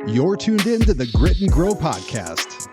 You're tuned in to the Grit and Grow podcast.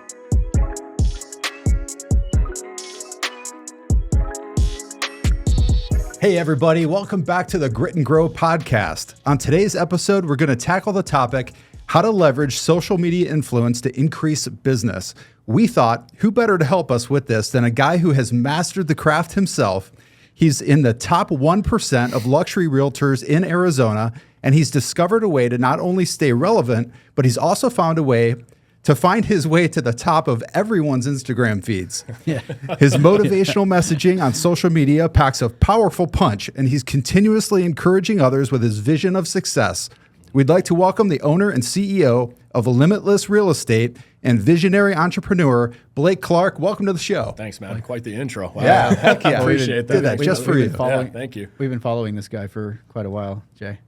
Hey everybody, welcome back to the Grit and Grow podcast. On today's episode, we're going to tackle the topic, how to leverage social media influence to increase business. We thought, who better to help us with this than a guy who has mastered the craft himself. He's in the top 1% of luxury realtors in Arizona, and he's discovered a way to not only stay relevant, but he's also found a way to find his way to the top of everyone's Instagram feeds. Yeah. His motivational messaging on social media packs a powerful punch, and he's continuously encouraging others with his vision of success. We'd like to welcome the owner and CEO of Limitless Real Estate and visionary entrepreneur, Blake Clark. Welcome to the show. Thanks, man. Quite the intro. Wow. Yeah, heck yeah. Appreciate that. Did that just for you. Thank you. We've been following this guy for quite a while, Jay.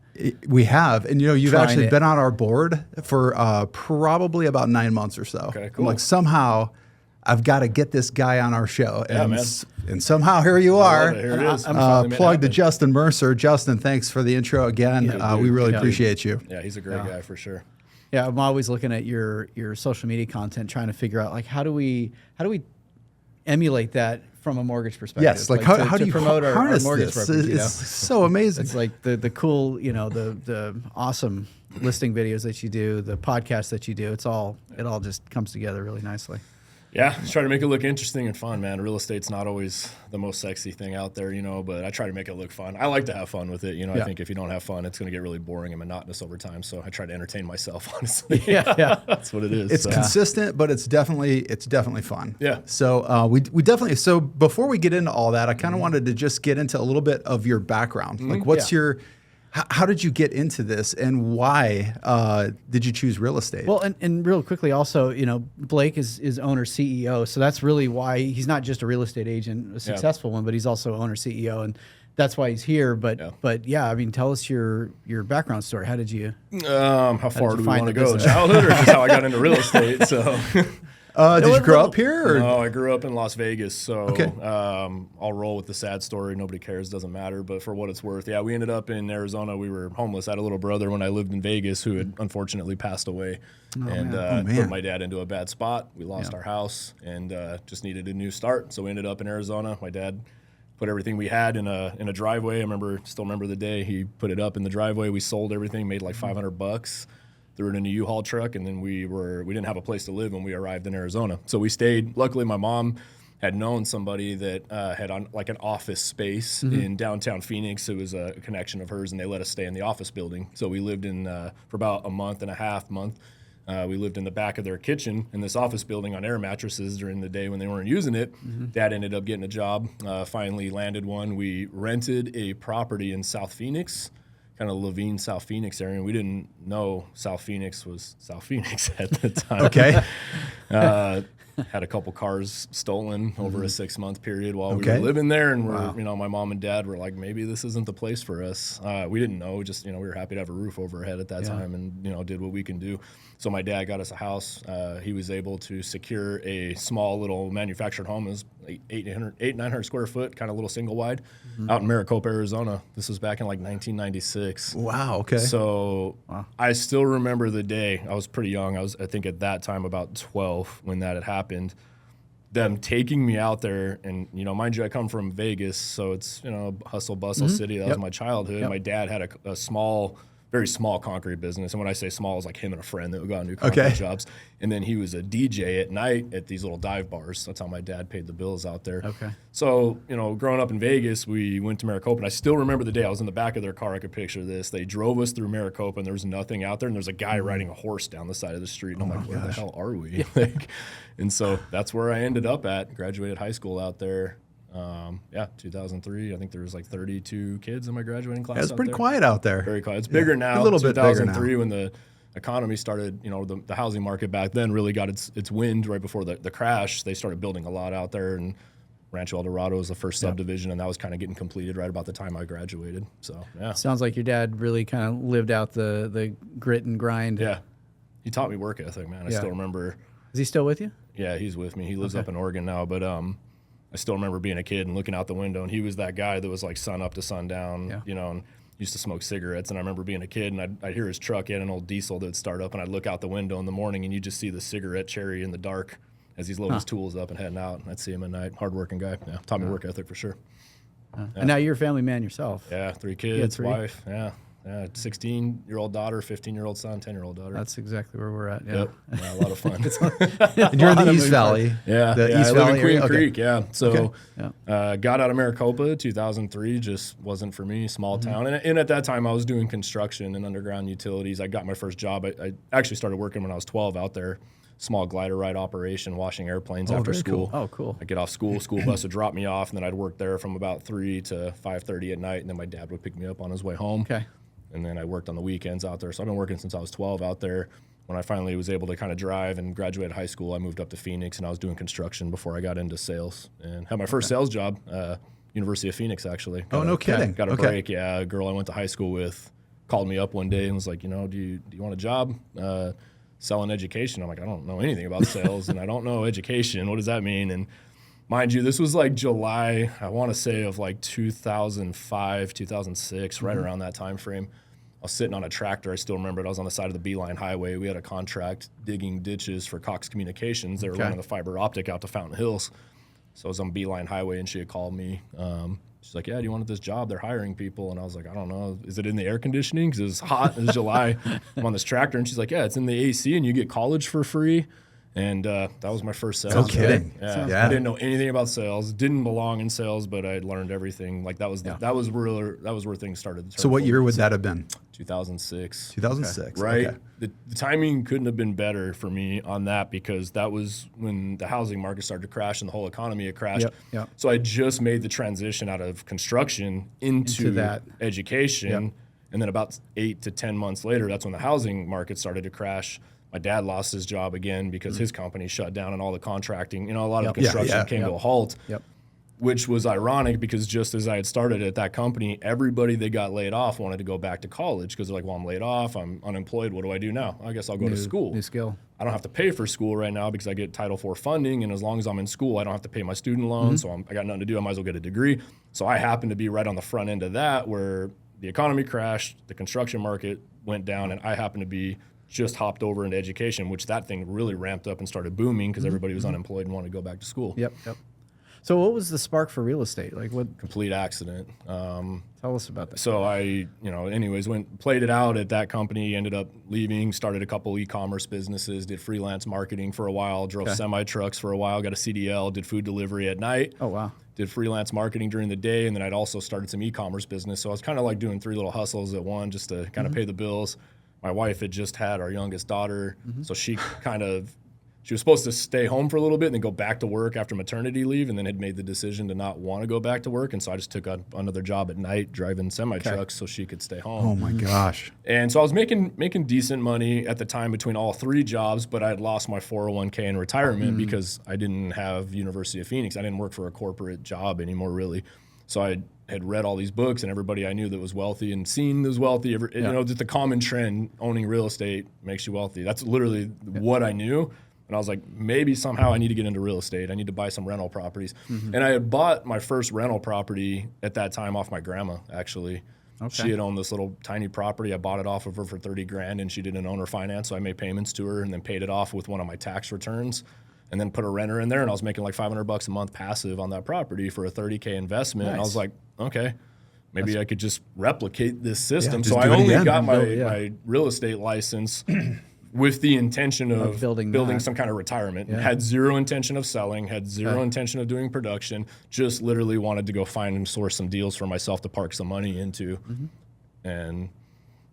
We have. And, you've actually been on our board for probably about 9 months or so. Okay, cool. I'm like, somehow I've got to get this guy on our show. Yeah, man. And somehow here you are. Here it is. Plug to Justin Mercer. Justin, thanks for the intro again. We really appreciate you. Yeah, he's a great guy for sure. Yeah, I'm always looking at your social media content, trying to figure out, like, how do we emulate that from a mortgage perspective? Yes, like how do you promote our harness mortgage this? brokerage, It's so amazing. It's like the cool, the awesome listing videos that you do, the podcasts that you do. It all just comes together really nicely. Yeah, just try to make it look interesting and fun, man. Real estate's not always the most sexy thing out there, but I try to make it look fun. I like to have fun with it, I think if you don't have fun, it's going to get really boring and monotonous over time. So I try to entertain myself, honestly. Yeah. That's what it is. It's consistent, but it's definitely fun. Yeah. So we definitely. So before we get into all that, I kind of wanted to just get into a little bit of your background. Like, what's your how did you get into this, and why did you choose real estate? Well, and real quickly also, Blake is owner CEO, so that's really why he's not just a real estate agent, a successful one, but he's also owner CEO, and that's why he's here. But I mean, tell us your background story. How did you? How far do we want to go? Childhood, or just how I got into real estate? So. Did you grow up here? Or? No, I grew up in Las Vegas, so I'll roll with the sad story. Nobody cares, doesn't matter. But for what it's worth, we ended up in Arizona. We were homeless. I had a little brother when I lived in Vegas who had unfortunately passed away, put my dad into a bad spot. We lost our house and just needed a new start. So we ended up in Arizona. My dad put everything we had in a driveway. Still remember the day he put it up in the driveway. We sold everything, made like $500. Threw it in a U-Haul truck, and then we didn't have a place to live when we arrived in Arizona. So we stayed. Luckily, my mom had known somebody that had an office space in downtown Phoenix. It was a connection of hers, and they let us stay in the office building. So we lived in for about a month and a half. We lived in the back of their kitchen in this office building on air mattresses during the day when they weren't using it. Dad ended up getting a job, finally landed one. We rented a property in South Phoenix, kind of Levine, South Phoenix area. And we didn't know South Phoenix was South Phoenix at the time. Okay. Had a couple cars stolen over a 6-month period while we were living there. And my mom and dad were like, maybe this isn't the place for us. We didn't know, just, we were happy to have a roof over our head at that time and, did what we can do. So my dad got us a house. He was able to secure a small little manufactured home. It was like 900 square foot, kind of little single wide out in Maricopa, Arizona. This was back in like 1996. Wow. Okay. So I still remember the day. I was pretty young. I think at that time about 12 when that had happened. Them taking me out there, and mind you, I come from Vegas, so it's hustle bustle city. That was my childhood. My dad had a small, very small concrete business, and when I say small, it's like him and a friend that would go out and do concrete jobs. And then he was a DJ at night at these little dive bars. That's how my dad paid the bills out there. Okay. So growing up in Vegas, we went to Maricopa, and I still remember the day. I was in the back of their car. I could picture this. They drove us through Maricopa, and there was nothing out there, and there's a guy riding a horse down the side of the street. And I'm like, where the hell are we? And so that's where I ended up at. Graduated high school out there. 2003. I think there was like 32 kids in my graduating class. It's pretty quiet out there. Very quiet. It's bigger now. A little bit bigger now. 2003 when the economy started, the housing market back then really got its wind right before the crash. They started building a lot out there, and Rancho El Dorado was the first subdivision, and that was kind of getting completed right about the time I graduated. So, yeah. Sounds like your dad really kind of lived out the grit and grind. Yeah. He taught me work ethic, man. I still remember. Is he still with you? Yeah, he's with me. He lives up in Oregon now, but I still remember being a kid and looking out the window, and he was that guy that was like sun up to sundown, and used to smoke cigarettes, and I remember being a kid, and I'd hear his truck. He had an old diesel that would start up, and I'd look out the window in the morning, and you just see the cigarette cherry in the dark as he's loading his tools up and heading out. And I'd see him at night. Hardworking guy. Yeah, taught me work ethic for sure. And now you're a family man yourself. Yeah, 3 kids, wife. Yeah. 16-year-old daughter, 15-year-old son, 10-year-old daughter. That's exactly where we're at. Yeah, yep. Yeah, a lot of fun. And you're in the East Valley. Yeah, the East I Valley live in Queen area? Creek. Yeah, so Yeah. got out of Maricopa 2003. Just wasn't for me. Small town, and at that time I was doing construction and underground utilities. I got my first job. I actually started working when I was 12 out there. Small glider ride operation, washing airplanes after school. Cool. Oh, cool. I'd get off school bus would drop me off, and then I'd work there from about 3 to 5:30 at night, and then my dad would pick me up on his way home. Okay. And then I worked on the weekends out there. So I've been working since I was 12 out there. When I finally was able to kind of drive and graduated high school, I moved up to Phoenix, and I was doing construction before I got into sales, and had my first sales job, University of Phoenix, actually. No kidding. Got a break. Yeah, a girl I went to high school with called me up one day and was like, do you want a job? Selling education. I'm like, I don't know anything about sales, and I don't know education. What does that mean? And mind you, this was like July, I want to say, of like 2005, 2006, right around that time frame. I was sitting on a tractor. I still remember it. I was on the side of the Beeline Highway. We had a contract digging ditches for Cox Communications. They were running the fiber optic out to Fountain Hills. So I was on Beeline Highway, and she had called me. She's like, yeah, do you want this job? They're hiring people. And I was like, I don't know. Is it in the air conditioning? Because it was hot. It was July. I'm on this tractor. And she's like, yeah, it's in the AC, and you get college for free. And that was my first sales. No kidding. Yeah. I didn't know anything about sales. Didn't belong in sales, but I learned everything. Like that was where things started. So what year would that have been? 2006. 2006. Right. Okay. The timing couldn't have been better for me on that, because that was when the housing market started to crash and the whole economy had crashed. Yep. So I just made the transition out of construction into that education. Yep. And then about 8 to 10 months later, that's when the housing market started to crash. My dad lost his job again because his company shut down, and all the contracting, a lot of construction came to a halt. Yep. Which was ironic, because just as I had started at that company, everybody that got laid off wanted to go back to college, because they're like, well, I'm laid off, I'm unemployed, what do I do now? I guess I'll go to school. New skill. I don't have to pay for school right now because I get Title IV funding, and as long as I'm in school, I don't have to pay my student loans, so I got nothing to do, I might as well get a degree. So I happened to be right on the front end of that, where the economy crashed, the construction market went down, and I happened to be just hopped over into education, which that thing really ramped up and started booming because everybody was unemployed and wanted to go back to school. Yep. So what was the spark for real estate? Like what? Complete accident. Tell us about that. So I, anyways, played it out at that company, ended up leaving, started a couple e-commerce businesses, did freelance marketing for a while, drove semi trucks for a while, got a CDL, did food delivery at night. Oh, wow. Did freelance marketing during the day, and then I'd also started some e-commerce business. So I was kind of like doing 3 little hustles at one just to kind of pay the bills. My wife had just had our youngest daughter, so she was supposed to stay home for a little bit and then go back to work after maternity leave, and then had made the decision to not want to go back to work. And so I just took on another job at night driving semi-trucks so she could stay home. Oh my gosh. And so I was making decent money at the time between all 3 jobs, but I had lost my 401k in retirement because I didn't have University of Phoenix. I didn't work for a corporate job anymore, really. So I had read all these books, and everybody I knew that was wealthy and seen was wealthy. Just the common trend, owning real estate makes you wealthy. That's literally what I knew. And I was like, maybe somehow I need to get into real estate. I need to buy some rental properties. And I had bought my first rental property at that time off my grandma, actually. Okay. She had owned this little tiny property. I bought it off of her for $30,000, and she did an owner finance. So I made payments to her and then paid it off with one of my tax returns, and then put a renter in there. And I was making like $500 a month passive on that property for a $30,000 investment. Nice. And I was like, okay, maybe I could just replicate this system. So I only got my real estate license with the intention of building some kind of retirement. Yeah. Had zero intention of selling, had zero intention of doing production, just literally wanted to go find and source some deals for myself to park some money into. And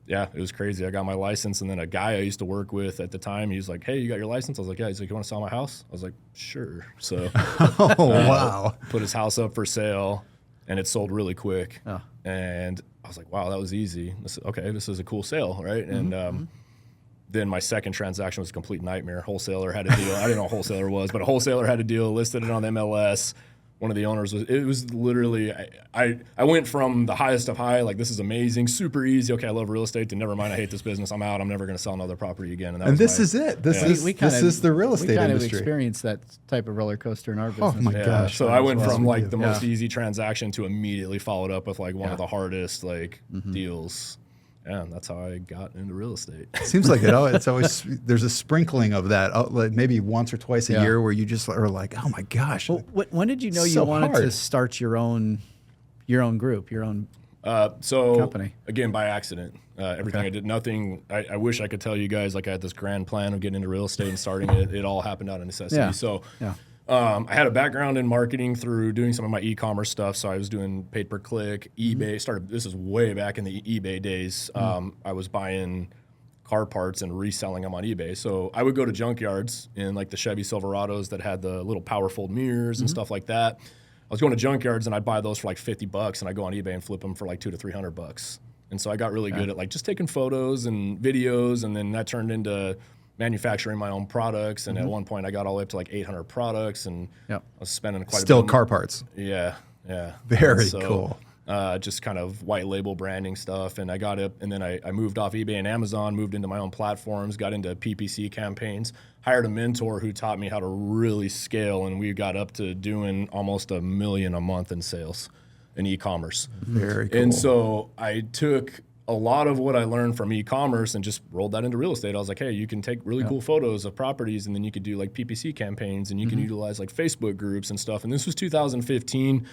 yeah, it was crazy. I got my license, and then a guy I used to work with at the time, he was like, hey, you got your license? I was like, yeah. He's like, you want to sell my house? I was like, sure. So wow. Put his house up for sale, and it sold really quick. And I was like, wow, that was easy. This is a cool sale, right? And then my second transaction was a complete nightmare. Wholesaler had a deal. I didn't know what a wholesaler was, but a wholesaler had a deal, listed it on the MLS. one of the owners was literally, I went from the highest of high, like this is amazing, super easy. Okay, I love real estate. To never mind, I hate this business. I'm out. I'm never going to sell another property again. And this is it. This is the real estate industry. We experienced that type of roller coaster in our business. Oh my gosh! So I went from like the most easy transaction to immediately followed up with like one of the hardest like deals. Yeah, and that's how I got into real estate. Seems like it's always there's a sprinkling of that, like maybe once or twice a year, where you just are like, oh my gosh. Well, when did you know you wanted to start your own group, your own company? Again, by accident. Everything I did, nothing. I wish I could tell you guys like I had this grand plan of getting into real estate and starting it. It all happened out of necessity. Yeah. So. Yeah. I had a background in marketing through doing some of my e-commerce stuff. So I was doing pay-per-click, eBay. This is way back in the eBay days. I was buying car parts and reselling them on eBay. So I would go to junkyards in like the Chevy Silverados that had the little power fold mirrors and stuff like that. I was going to junkyards and I'd buy those for like $50 and I'd go on eBay and flip them for like $200 to $300. And so I got really good at like just taking photos and videos, and then that turned into manufacturing my own products, and at one point I got all the way up to like 800 products, and I was spending quite still a bit. Car parts. Yeah. Very cool. Just kind of white label branding stuff, and I got it, and then I moved off eBay and Amazon, moved into my own platforms, got into PPC campaigns, hired a mentor who taught me how to really scale, and we got up to doing almost $1 million a month in sales in e-commerce. Very cool. And so I took a lot of what I learned from e-commerce and just rolled that into real estate. I was like, hey, you can take really cool photos of properties, and then you could do like PPC campaigns, and you can utilize like Facebook groups and stuff. And this was 2015.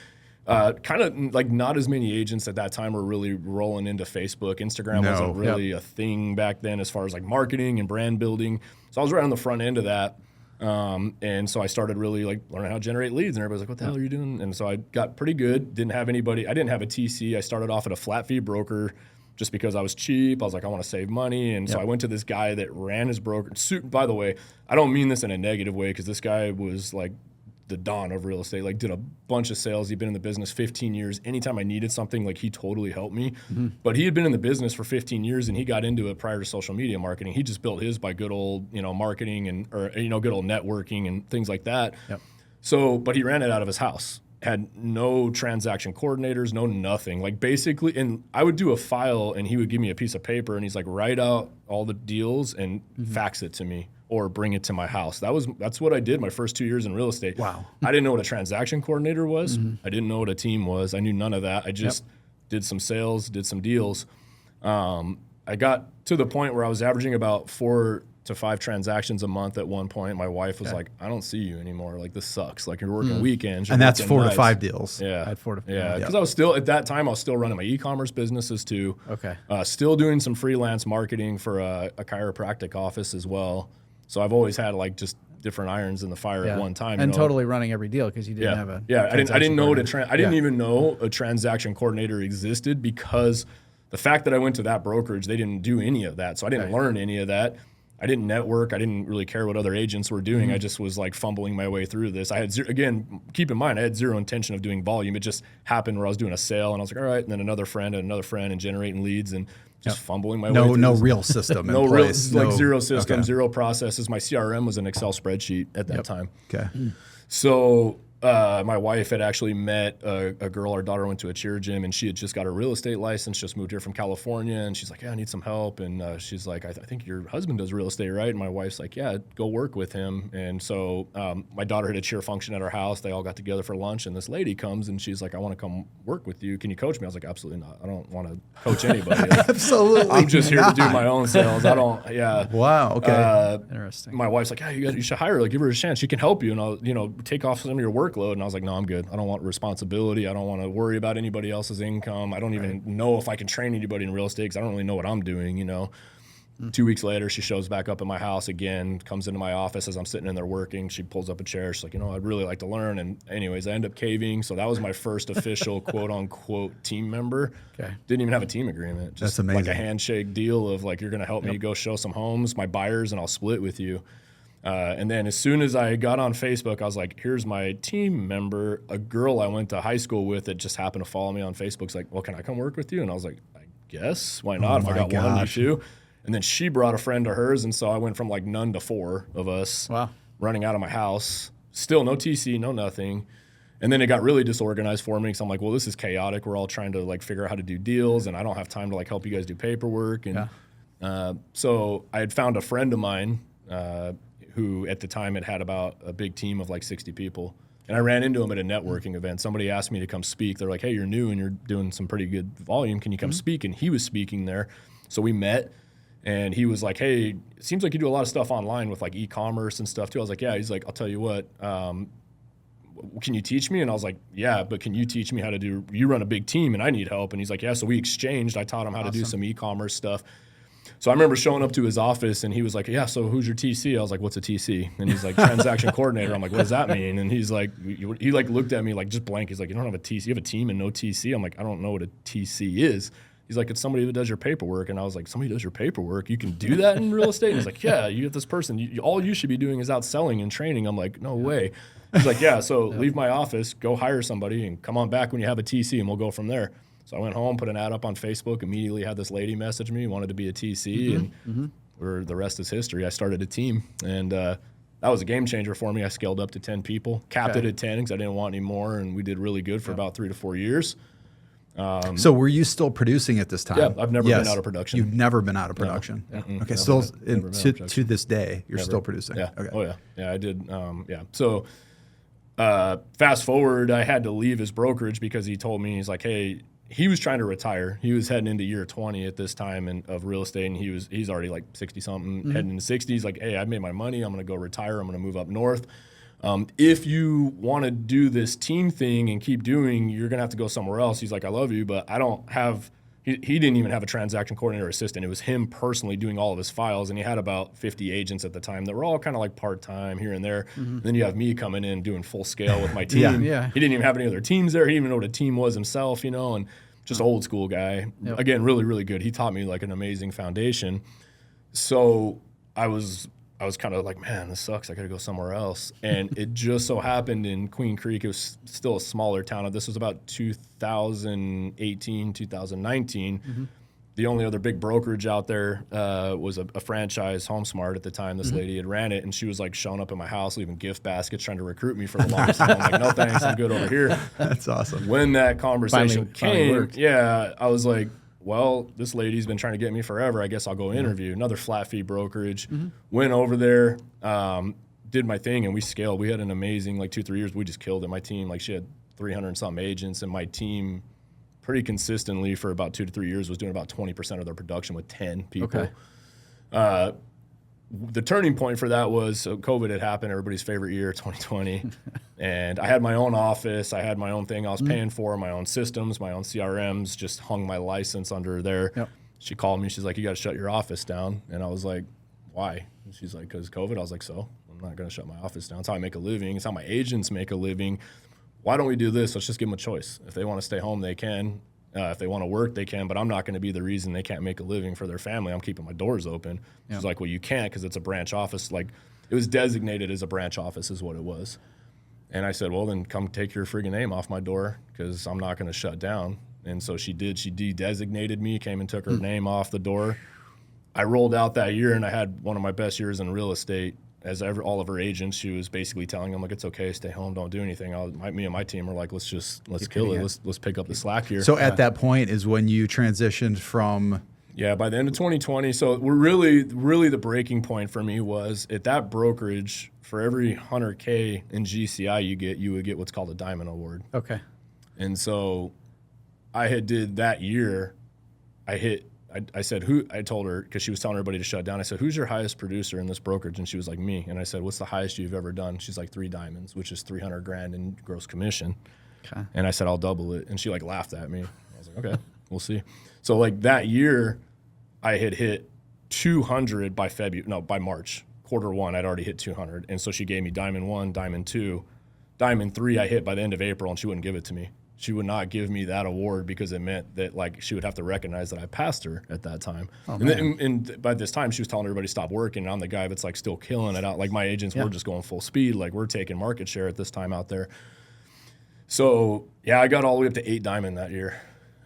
Kind of like not as many agents at that time were really rolling into Facebook. Instagram wasn't really a thing back then as far as like marketing and brand building. So I was right on the front end of that. And so I started really like learning how to generate leads, and everybody's like, what the hell are you doing? And so I got pretty good. I didn't have a TC. I started off at a flat fee broker just because I was cheap. I was like, I want to save money. And so I went to this guy that ran his broker. By the way, I don't mean this in a negative way, because this guy was like the dawn of real estate, like did a bunch of sales. He'd been in the business 15 years. Anytime I needed something, like he totally helped me. But he had been in the business for 15 years, and he got into it prior to social media marketing. He just built his by good old, marketing and, good old networking and things like that. So, but he ran it out of his house. Had no transaction coordinators, no nothing. Like basically, and I would do a file, and he would give me a piece of paper, and he's like, write out all the deals and fax it to me or bring it to my house. That's what I did my first 2 years in real estate. Wow. I didn't know what a transaction coordinator was. I didn't know what a team was. I knew none of that. I just did some sales, did some deals. I got to the point where I was averaging about 4 to 5 transactions a month at one point. My wife was like, I don't see you anymore. Like, this sucks. Like, you're working weekends. And that's 4 to 5 deals. Yeah. I had 4 to 5. Yeah. Because I was still, at that time, I was still running my e-commerce businesses too. Okay. Still doing some freelance marketing for a chiropractic office as well. So I've always had like just different irons in the fire at one time. And totally running every deal because you didn't have a I didn't know I didn't even know a transaction coordinator existed, because the fact that I went to that brokerage, they didn't do any of that. So I didn't learn any of that. I didn't network. I didn't really care what other agents were doing. I just was like fumbling my way through this. I had again, keep in mind, I had zero intention of doing volume. It just happened where I was doing a sale, and I was like, all right, and then another friend, and generating leads, and just fumbling my way through. No real system in place. Zero system, zero processes. My CRM was an Excel spreadsheet at that time. Okay. So my wife had actually met a girl. Our daughter went to a cheer gym, and she had just got a real estate license, just moved here from California. And she's like, yeah, I need some help. And she's like, I think your husband does real estate, right? And my wife's like, yeah, go work with him. And so my daughter had a cheer function at our house. They all got together for lunch, and this lady comes, and she's like, I want to come work with you. Can you coach me? I was like, absolutely not. I don't want to coach anybody. Absolutely I'm just here to do my own sales. I don't, Wow, okay. Interesting. My wife's like, yeah, you should hire her. Like, give her a chance. She can help you, and I'll, take off some of your workload. And I was like, no, I'm good. I don't want responsibility. I don't want to worry about anybody else's income. I don't even know if I can train anybody in real estate, because I don't really know what I'm doing, 2 weeks later, she shows back up at my house again, comes into my office as I'm sitting in there working. She pulls up a chair. She's like, I'd really like to learn. And anyways, I end up caving. So that was my first official quote unquote team member. Okay. Didn't even have a team agreement. Just That's amazing. like a handshake deal of like, you're going to help me go show some homes, my buyers, and I'll split with you. And then as soon as I got on Facebook, I was like, here's my team member. A girl I went to high school with that just happened to follow me on Facebook's like, well, can I come work with you? And I was like, I guess. Why not? If I got one, you two. And then she brought a friend to hers. And so I went from like none to 4 of us running out of my house. Still no TC, no nothing. And then it got really disorganized for me because I'm like, well, this is chaotic. We're all trying to like figure out how to do deals, and I don't have time to like help you guys do paperwork. And so I had found a friend of mine who at the time had about a big team of like 60 people. And I ran into him at a networking event. Somebody asked me to come speak. They're like, hey, you're new and you're doing some pretty good volume. Can you come speak? And he was speaking there. So we met. And he was like, hey, it seems like you do a lot of stuff online with like e-commerce and stuff too. I was like, yeah. He's like, I'll tell you what, can you teach me? And I was like, yeah, but can you teach me how to do, you run a big team and I need help. And he's like, yeah. So we exchanged. I taught him how to do some e-commerce stuff. So I remember showing up to his office and he was like, yeah, so who's your TC? I was like, what's a TC? And he's like, transaction coordinator. I'm like, what does that mean? And he's like, he like looked at me like just blank. He's like, you don't have a TC, you have a team and no TC. I'm like, I don't know what a TC is. He's like, it's somebody that does your paperwork. And I was like, somebody does your paperwork? You can do that in real estate? And he's like, yeah, you get this person. All you should be doing is out selling and training. I'm like, no way. He's like, yeah, so leave my office, go hire somebody, and come on back when you have a TC, and we'll go from there. So I went home, put an ad up on Facebook, immediately had this lady message me, wanted to be a TC, and the rest is history. I started a team, and that was a game changer for me. I scaled up to 10 people, capped it at 10 because I didn't want any more, and we did really good for about 3 to 4 years. So were you still producing at this time? Yeah, I've never been out of production. You've never been out of production? No. Okay, still to this day, you're still producing? Yeah. Okay. Oh, yeah. Yeah, I did. So fast forward, I had to leave his brokerage because he told me, he's like, hey, he was trying to retire. He was heading into year 20 at this time of real estate, and he's already like 60-something, heading into 60s. Like, hey, I made my money. I'm going to go retire. I'm going to move up north. If you want to do this team thing and keep doing, you're going to have to go somewhere else. He's like, I love you, but I don't have he didn't even have a transaction coordinator assistant. It was him personally doing all of his files, and he had about 50 agents at the time that were all kind of like part-time here and there. Then you have me coming in doing full scale with my team. He didn't even have any other teams there. He didn't even know what a team was himself, and just old school guy. Again, really, really good. He taught me like an amazing foundation. So I was kind of like, man, this sucks. I got to go somewhere else. And it just so happened in Queen Creek, it was still a smaller town. This was about 2018, 2019. The only other big brokerage out there was a franchise, HomeSmart at the time. This lady had ran it, and she was like showing up at my house, leaving gift baskets, trying to recruit me for the longest time. I'm like, no thanks, I'm good over here. That's awesome. When that conversation Finally came, I was like, well, this lady's been trying to get me forever. I guess I'll go interview. Another flat fee brokerage. Went over there, did my thing, and we scaled. We had an amazing, 2-3 years, we just killed it. My team, she had 300 and some agents, and my team pretty consistently for about 2 to 3 years was doing about 20% of their production with 10 people. The turning point for that was COVID had happened, everybody's favorite year, 2020. And I had my own office. I had my own thing I was paying for, my own systems, my own CRMs, just hung my license under there. She called me. She's like, you got to shut your office down. And I was like, why? And she's like, because COVID. I was like, so I'm not going to shut my office down. It's how I make a living. It's how my agents make a living. Why don't we do this? Let's just give them a choice. If they want to stay home, they can. If they want to work, they can, but I'm not going to be the reason they can't make a living for their family. I'm keeping my doors open. She's like, well, you can't because it's a branch office. It was designated as a branch office is what it was. And I said, well, then come take your friggin' name off my door because I'm not going to shut down. And so she did. She de-designated me, came and took her name off the door. I rolled out that year, and I had one of my best years in real estate. As all of her agents, she was basically telling them, like, it's okay, stay home, don't do anything. Me and my team were like, let's kill it. Let's pick up the slack here. So at that point is when you transitioned from... Yeah, by the end of 2020. So we're really the breaking point for me was at that brokerage, for every 100K in GCI you would get what's called a Diamond Award. Okay. And so I did that year, I said, I told her, because she was telling everybody to shut down, I said, who's your highest producer in this brokerage? And she was like, me. And I said, what's the highest you've ever done? She's like, 3 diamonds, which is $300,000 in gross commission. Okay. And I said, I'll double it. And she laughed at me. I was like, okay, we'll see. So that year, I had hit 200 by March. Quarter 1, I'd already hit 200. And so she gave me Diamond 1, Diamond 2. Diamond 3 I hit by the end of April, and she wouldn't give it to me. She would not give me that award because it meant that she would have to recognize that I passed her at that time. And by this time, she was telling everybody to stop working. And I'm the guy that's still killing it out. My agents were just going full speed. We're taking market share at this time out there. So I got all the way up to 8 diamond that year.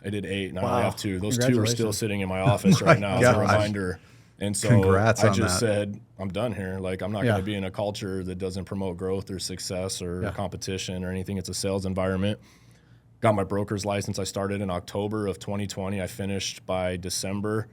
I did 8, and I only have 2. Those 2 are still sitting in my office right now as a reminder. And so Congrats I on just that. said, I'm done here. Like, I'm not going to be in a culture that doesn't promote growth or success or competition or anything. It's a sales environment. Got my broker's license. I started in October of 2020. I finished by December.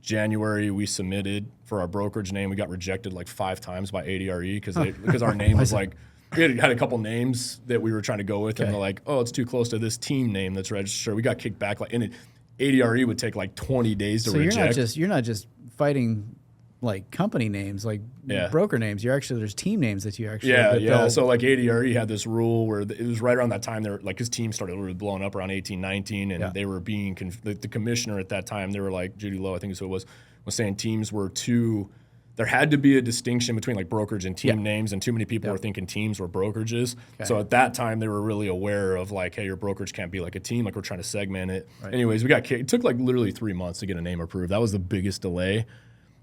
January, we submitted for our brokerage name. We got rejected like 5 times by ADRE because our name was like, we had a couple names that we were trying to go with, and they're like, oh, it's too close to this team name that's registered. We got kicked back. And ADRE would take like 20 days to reject. So you're not just fighting like company names, like broker names. You're actually, there's team names that you actually So like ADRE had this rule where it was right around that time. They're like, his team started really blowing up around 18, 19, and they were being the commissioner at that time. They were like, Judy Lowe, I think is who it was saying teams were too. There had to be a distinction between like brokerage and team names, and too many people were thinking teams were brokerages. Okay. So at that time, they were really aware of like, hey, your brokerage can't be like a team. Like, we're trying to segment it. Right. Anyways, we got kicked. It took like literally 3 months to get a name approved. That was the biggest delay.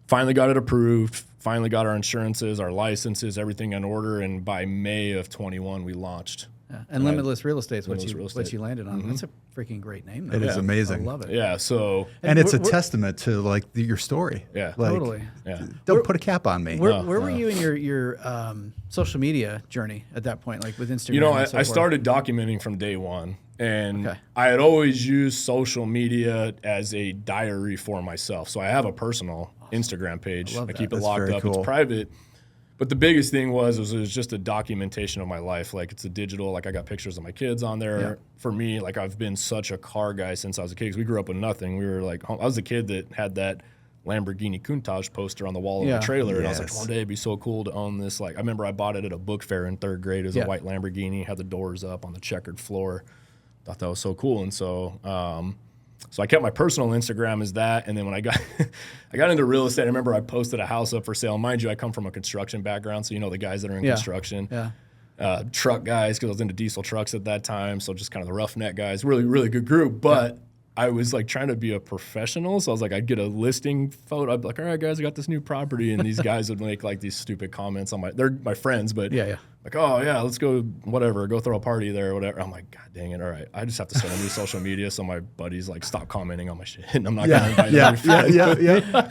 Finally got it approved. Finally got our insurances, our licenses, everything in order. And by May of 21, we launched. Yeah. And Limitless Real Estate is what you landed on. That's a freaking great name, though. It is amazing. I love it. Yeah. So and it's a testament to like your story. Yeah. Like, totally. Yeah. Don't put a cap on me. Where were you in your social media journey at that point, like with Instagram? You know, and so I forth? started documenting from day one. And I had always used social media as a diary for myself. So I have a personal Instagram page. I keep it locked up. Cool. It's private. But the biggest thing was it was just a documentation of my life. Like, it's a digital, like I got pictures of my kids on there. Yeah. For me, like, I've been such a car guy since I was a kid, because we grew up with nothing. We were like, I was a kid that had that Lamborghini Countach poster on the wall of the trailer. And I was like, one day it'd be so cool to own this. Like, I remember I bought it at a book fair in 3rd grade. It was a white Lamborghini, had the doors up on the checkered floor. Thought that was so cool. And so so I kept my personal Instagram as that. And then when I got into real estate, I remember I posted a house up for sale. Mind you, I come from a construction background, so you know the guys that are in construction. Yeah. Truck guys, because I was into diesel trucks at that time. So just kind of the roughneck guys. Really, really good group. But I was like trying to be a professional. So I was like, I'd get a listing photo. I'd be like, all right, guys, I got this new property. And these guys would make like these stupid comments on they're my friends, but like, oh yeah, let's go, whatever, go throw a party there or whatever. I'm like, God dang it. All right. I just have to start a new social media. So my buddies like, stop commenting on my shit. And I'm not going to invite them.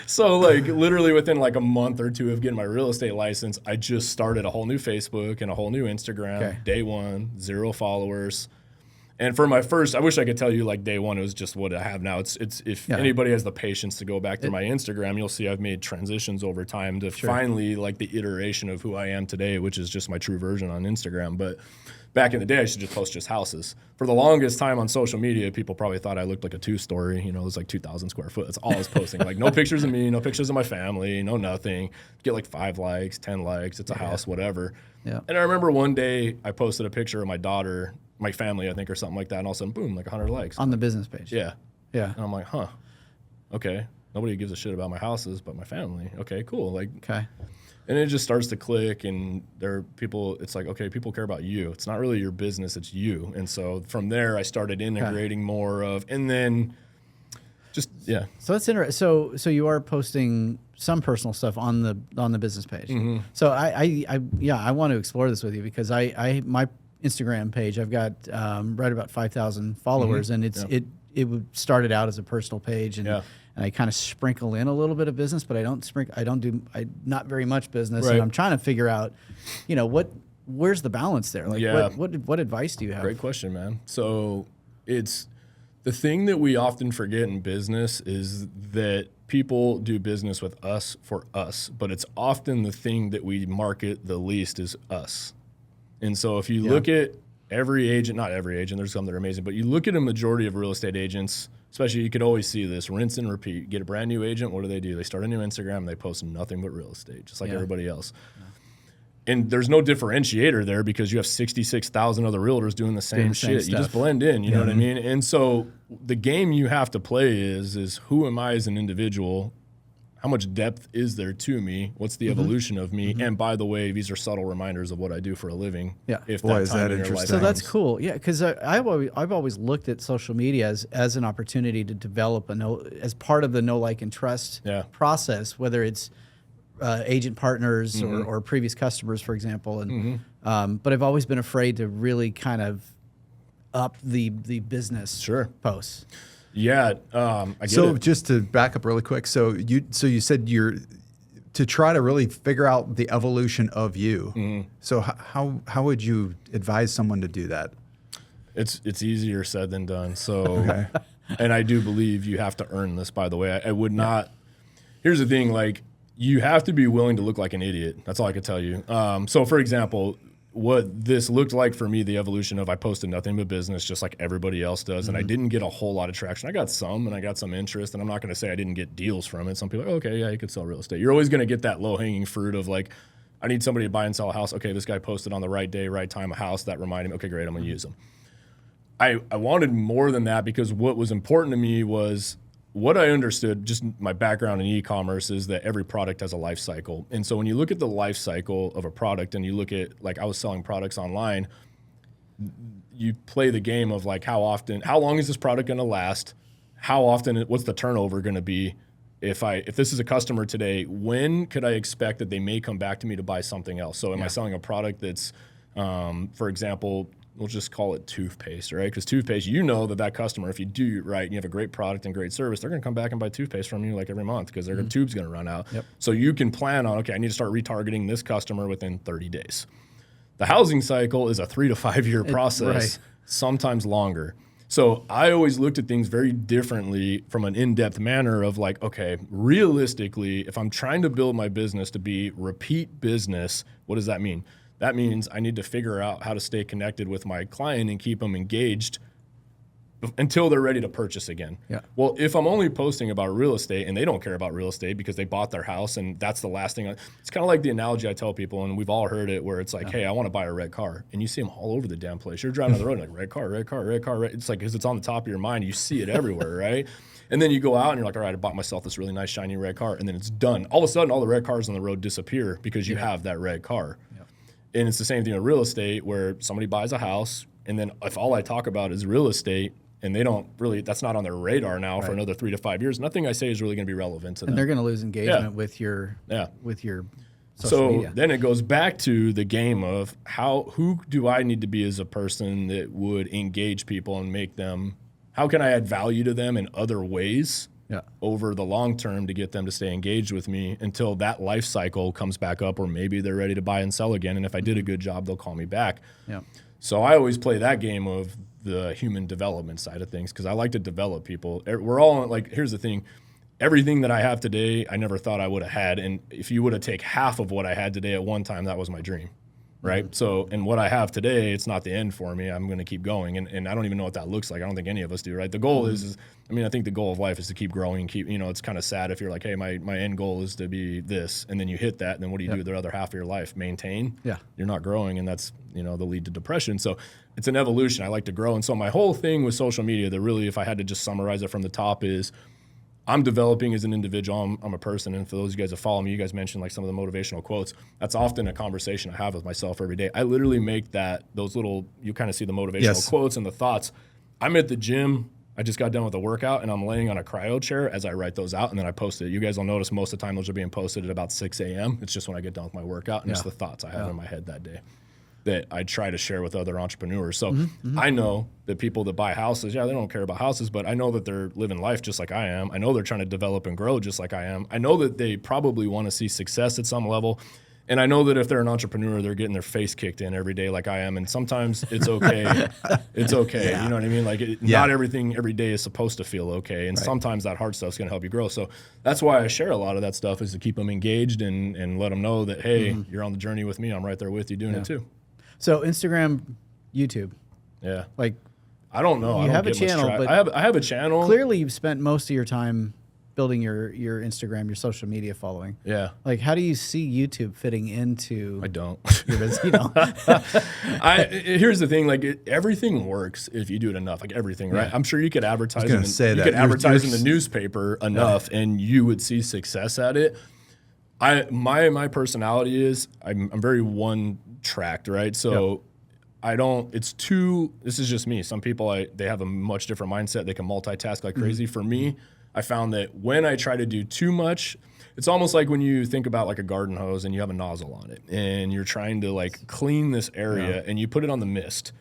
So like literally within like a month or 2 of getting my real estate license, I just started a whole new Facebook and a whole new Instagram. Day one, 0 followers. And for my first, I wish I could tell you like day one, it was just what I have now. It's if anybody has the patience to go back to my Instagram, you'll see I've made transitions over time to finally like the iteration of who I am today, which is just my true version on Instagram. But back in the day, I used to just post just houses. For the longest time on social media, people probably thought I looked like a 2-story. You know, it was like 2,000 square foot. That's all I was posting. Like no pictures of me, no pictures of my family, no nothing. Get like 5 likes, 10 likes. It's a house, whatever. Yeah. And I remember one day I posted a picture of my daughter, my family, I think, or something like that. And all of a sudden, boom, like 100 likes. On the business page. Yeah. Yeah. And I'm like, huh, okay. Nobody gives a shit about my houses, but my family. Okay, cool. Like, and it just starts to click, and there are people, it's like, okay, people care about you. It's not really your business, it's you. And so from there, I started integrating more of, and then just, So that's interesting. So you are posting some personal stuff on the business page. Mm-hmm. So I want to explore this with you, because my Instagram page, I've got right about 5,000 followers, and it started out as a personal page, and I kind of sprinkle in a little bit of business, but I don't do not very much business, and I'm trying to figure out, you know, where's the balance there? Like what advice do you have? Great question, man. So it's the thing that we often forget in business is that people do business with us for us, but it's often the thing that we market the least is us. And so if you look at every agent, not every agent, there's some that are amazing, but you look at a majority of real estate agents, especially, you could always see this, rinse and repeat. Get a brand new agent, what do? They start a new Instagram, and they post nothing but real estate, just like everybody else. Yeah. And there's no differentiator there, because you have 66,000 other realtors doing the same shit. You just blend in, you know what I mean? And so the game you have to play is who am I as an individual? How much depth is there to me? What's the evolution of me? And by the way, these are subtle reminders of what I do for a living. Yeah. If Boy, is that interesting. So that's cool. Yeah, because I've always looked at social media as an opportunity to develop as part of the know, like, and trust process, whether it's agent partners or previous customers, for example. And but I've always been afraid to really kind of up the business posts. Yeah. I get So it. just to back up really quick. So you said you're to try to really figure out the evolution of you. Mm-hmm. So how would you advise someone to do that? It's easier said than done. So, and I do believe you have to earn this, by the way. I would not, here's the thing, like, you have to be willing to look like an idiot. That's all I could tell you. So for example, what this looked like for me, the evolution of I posted nothing but business just like everybody else does. And I didn't get a whole lot of traction. I got some and I got some interest, and I'm not going to say I didn't get deals from it. Some people are like, okay, yeah, you could sell real estate. You're always going to get that low hanging fruit of like, I need somebody to buy and sell a house. Okay, this guy posted on the right day, right time, a house that reminded me. Okay, great, I'm going to use them. I wanted more than that, because what was important to me was what I understood, just my background in e-commerce, is that every product has a life cycle. And so when you look at the life cycle of a product and you look at, like, I was selling products online, you play the game of like, how long is this product going to last? How often, what's the turnover going to be? If this is a customer today, when could I expect that they may come back to me to buy something else? So am I selling a product that's, for example, we'll just call it toothpaste, right? Because toothpaste, you know that customer, if you do it right and you have a great product and great service, they're going to come back and buy toothpaste from you like every month, because their tube's going to run out. Yep. So you can plan on, okay, I need to start retargeting this customer within 30 days. The housing cycle is a 3 to 5 year process, sometimes longer. So I always looked at things very differently from an in-depth manner of like, okay, realistically, if I'm trying to build my business to be repeat business, what does that mean? That means I need to figure out how to stay connected with my client and keep them engaged until they're ready to purchase again. Yeah. Well, if I'm only posting about real estate and they don't care about real estate because they bought their house and that's the last thing, it's kind of like the analogy I tell people, and we've all heard it, where it's like, hey, I want to buy a red car. And you see them all over the damn place. You're driving on the road and like, red car, red car, red car, red. It's like, because it's on the top of your mind, you see it everywhere, right? And then you go out and you're like, all right, I bought myself this really nice shiny red car. And then it's done. All of a sudden, all the red cars on the road disappear because you have that red car. And it's the same thing with real estate, where somebody buys a house, and then if all I talk about is real estate, and they don't really, that's not on their radar now for another 3 to 5 years, nothing I say is really going to be relevant to them. And they're going to lose engagement with your social media. Then it goes back to the game of who do I need to be as a person that would engage people and make them, how can I add value to them in other ways over the long term to get them to stay engaged with me until that life cycle comes back up, or maybe they're ready to buy and sell again. And if I did a good job, they'll call me back. Yeah. So I always play that game of the human development side of things, because I like to develop people. We're all like, here's the thing. Everything that I have today, I never thought I would have had. And if you would have taken half of what I had today at one time, that was my dream. Right. Mm-hmm. So, and what I have today, it's not the end for me. I'm going to keep going. And I don't even know what that looks like. I don't think any of us do. Right. The goal is I think the goal of life is to keep growing and keep, it's kind of sad if you're like, hey, my end goal is to be this. And then you hit that. And then what do you do with the other half of your life? Maintain. Yeah. You're not growing. And that's, the lead to depression. So it's an evolution. I like to grow. And so my whole thing with social media, that really, if I had to just summarize it from the top, is I'm developing as an individual. I'm a person. And for those of you guys that follow me, you guys mentioned like some of the motivational quotes. That's often a conversation I have with myself every day. I literally make those little, you kind of see the motivational quotes and the thoughts. I'm at the gym. I just got done with a workout and I'm laying on a cryo chair as I write those out, and then I post it. You guys will notice most of the time those are being posted at about 6 a.m. It's just when I get done with my workout, and it's the thoughts I have in my head that day that I try to share with other entrepreneurs. So I know that people that buy houses, they don't care about houses, but I know that they're living life just like I am. I know they're trying to develop and grow just like I am. I know that they probably want to see success at some level. And I know that if they're an entrepreneur, they're getting their face kicked in every day like I am. And sometimes it's okay. It's okay. Yeah. You know what I mean? Like not everything every day is supposed to feel okay. And sometimes that hard stuff's going to help you grow. So that's why I share a lot of that stuff, is to keep them engaged and let them know that, hey, you're on the journey with me. I'm right there with you doing it too. So Instagram, YouTube. Yeah. Like, I don't know. You have a channel, but I have a channel. Clearly you've spent most of your time building your Instagram, your social media following. Yeah. Like, how do you see YouTube fitting into? I don't. Your business, Here's the thing. Like, everything works if you do it enough. Like everything, right? I'm sure you could advertise. You could advertise in the newspaper enough, and you would see success at it. My personality is I'm very one-tracked, right? So I don't. This is just me. Some people they have a much different mindset. They can multitask like crazy. For me, I found that when I try to do too much, it's almost like when you think about like a garden hose and you have a nozzle on it and you're trying to like clean this area and you put it on the mist.